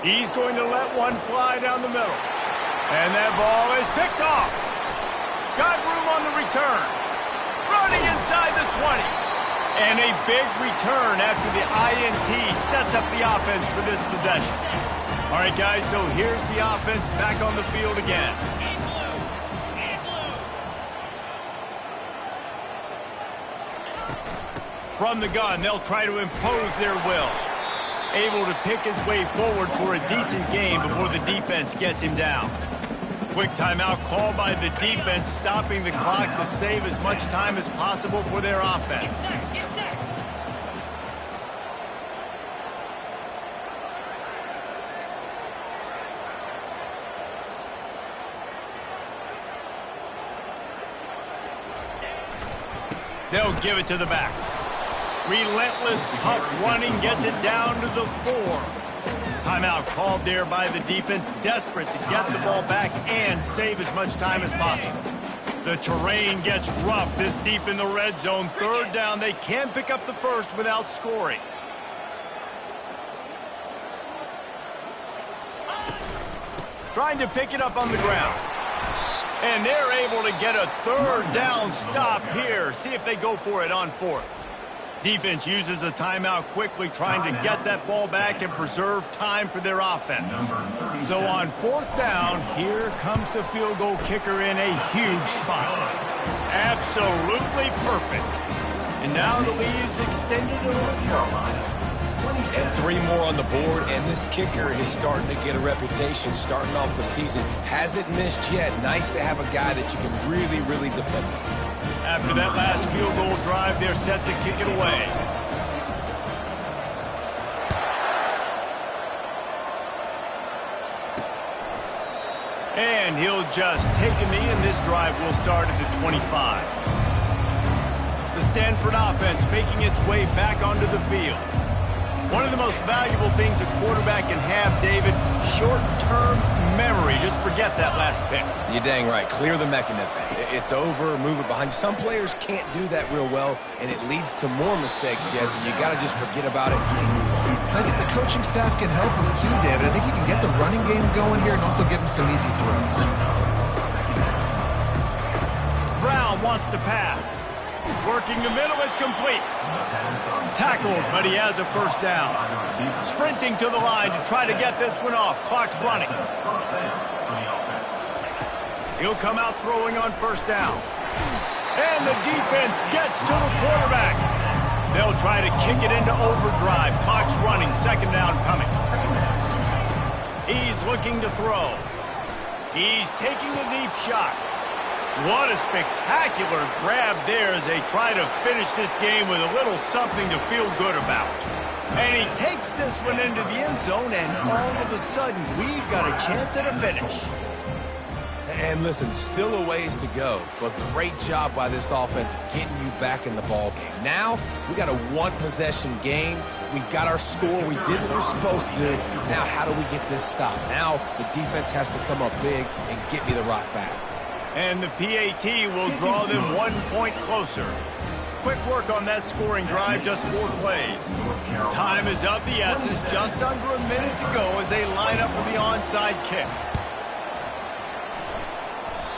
Speaker 1: He's going to let one fly down the middle. And that ball is picked off. Got room on the return. Running inside the 20. And a big return after the INT sets up the offense for this possession. All right, guys, so here's the offense back on the field again. From the gun, they'll try to impose their will. Able to pick his way forward for a decent game before the defense gets him down. Quick timeout called by the defense, stopping the clock to save as much time as possible for their offense. They'll give it to the back. Relentless, tough running gets it down to the 4. Timeout called there by the defense, desperate to get the ball back and save as much time as possible. The terrain gets rough this deep in the red zone. 3rd down, they can pick up the 1st without scoring. Trying to pick it up on the ground. And they're able to get a 3rd down stop here. See if they go for it on 4th. Defense uses a timeout quickly, trying to get that ball back and preserve time for their offense. So on 4th down, here comes the field goal kicker in a huge spot. Absolutely perfect. And now the lead is extended a little further.
Speaker 2: And 3 more on the board, and this kicker is starting to get a reputation starting off the season. Hasn't missed yet. Nice to have a guy that you can really, really depend on.
Speaker 1: After that last field goal drive, they're set to kick it away. And he'll just take a knee, and this drive will start at the 25. The Stanford offense making its way back onto the field. One of the most valuable things a quarterback can have, David, short-term memory. Just forget that last pick.
Speaker 2: You're dang right. Clear the mechanism. It's over, move it behind you. Some players can't do that real well, and it leads to more mistakes, Jesse. You got to just forget about it and move on.
Speaker 3: I think the coaching staff can help him too, David. I think you can get the running game going here and also give him some easy throws.
Speaker 1: Brown wants to pass. Working the middle, it's complete. Tackled, but he has a first down. Sprinting to the line to try to get this one off. Clock's running. He'll come out throwing on first down. And the defense gets to the quarterback. They'll try to kick it into overdrive. Clock's running, second down coming. He's looking to throw. He's taking a deep shot. What a spectacular grab there as they try to finish this game with a little something to feel good about. And he takes this one into the end zone, and all of a sudden, we've got a chance at a finish.
Speaker 2: And listen, still a ways to go, but great job by this offense getting you back in the ball game. Now, we got a one-possession game. We got our score. We did what we're supposed to do. Now, how do we get this stopped? Now, the defense has to come up big and get me the rock back.
Speaker 1: And the PAT will draw them 1 point closer. Quick work on that scoring drive, just 4 plays. Time is of the essence, just under a minute to go as they line up for the onside kick.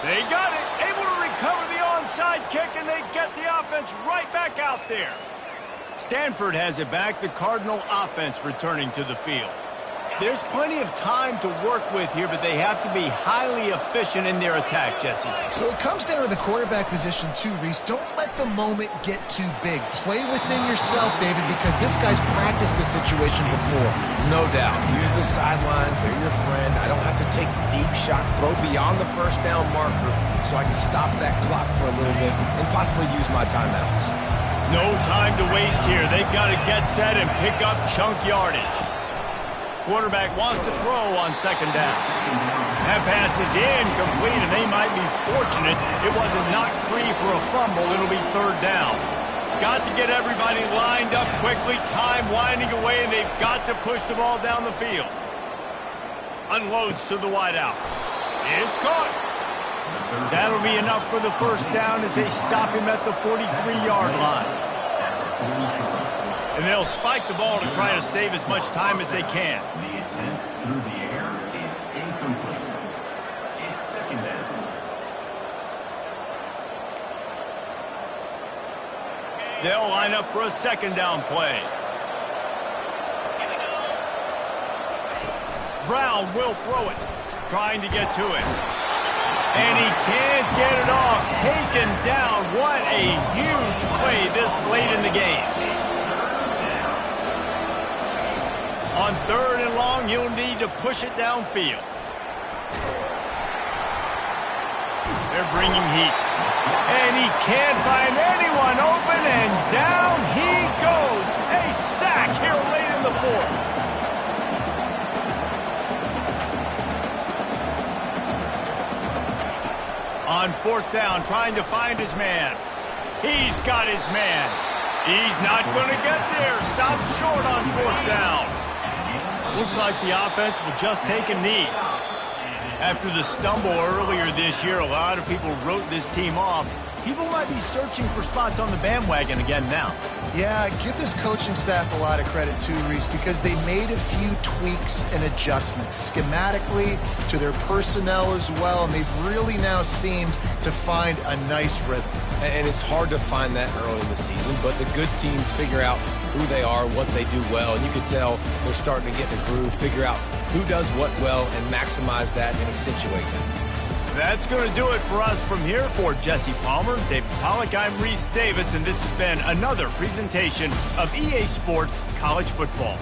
Speaker 1: They got it, able to recover the onside kick, and they get the offense right back out there. Stanford has it back, the Cardinal offense returning to the field. There's plenty of time to work with here, but they have to be highly efficient in their attack, Jesse.
Speaker 3: So it comes down to the quarterback position too, Reese. Don't let the moment get too big. Play within yourself, David, because this guy's practiced this situation before.
Speaker 2: No doubt. Use the sidelines. They're your friend. I don't have to take deep shots. Throw beyond the first down marker so I can stop that clock for a little bit and possibly use my timeouts.
Speaker 1: No time to waste here. They've got to get set and pick up chunk yardage. Quarterback wants to throw on second down. That pass is incomplete, and they might be fortunate it wasn't knocked free for a fumble. It'll be third down. Got to get everybody lined up quickly. Time winding away, and they've got to push the ball down the field. Unloads to the wideout. It's caught. That'll be enough for the first down as they stop him at the 43-yard line. And they'll spike the ball to try to save as much time as they can.
Speaker 4: The attempt through the air is incomplete. It's second down.
Speaker 1: They'll line up for a second down play. Brown will throw it, trying to get to it. And he can't get it off. Taken down. What a huge play this late in the game. On third and long, you'll need to push it downfield. They're bringing heat. And he can't find anyone open, and down he goes. A sack here late in the fourth. On fourth down, trying to find his man. He's got his man. He's not going to get there. Stopped short on fourth down. Looks like the offense will just take a knee. After the stumble earlier this year, a lot of people wrote this team off. People might be searching for spots on the bandwagon again now.
Speaker 3: Yeah, give this coaching staff a lot of credit too, Reese, because they made a few tweaks and adjustments schematically to their personnel as well, and they've really now seemed to find a nice rhythm.
Speaker 2: And it's hard to find that early in the season, but the good teams figure out who they are, what they do well, and you can tell they're starting to get in the groove, figure out who does what well, and maximize that and accentuate that.
Speaker 1: That's going to do it for us from here. For Jesse Palmer, David Pollack, I'm Reese Davis, and this has been another presentation of EA Sports College Football.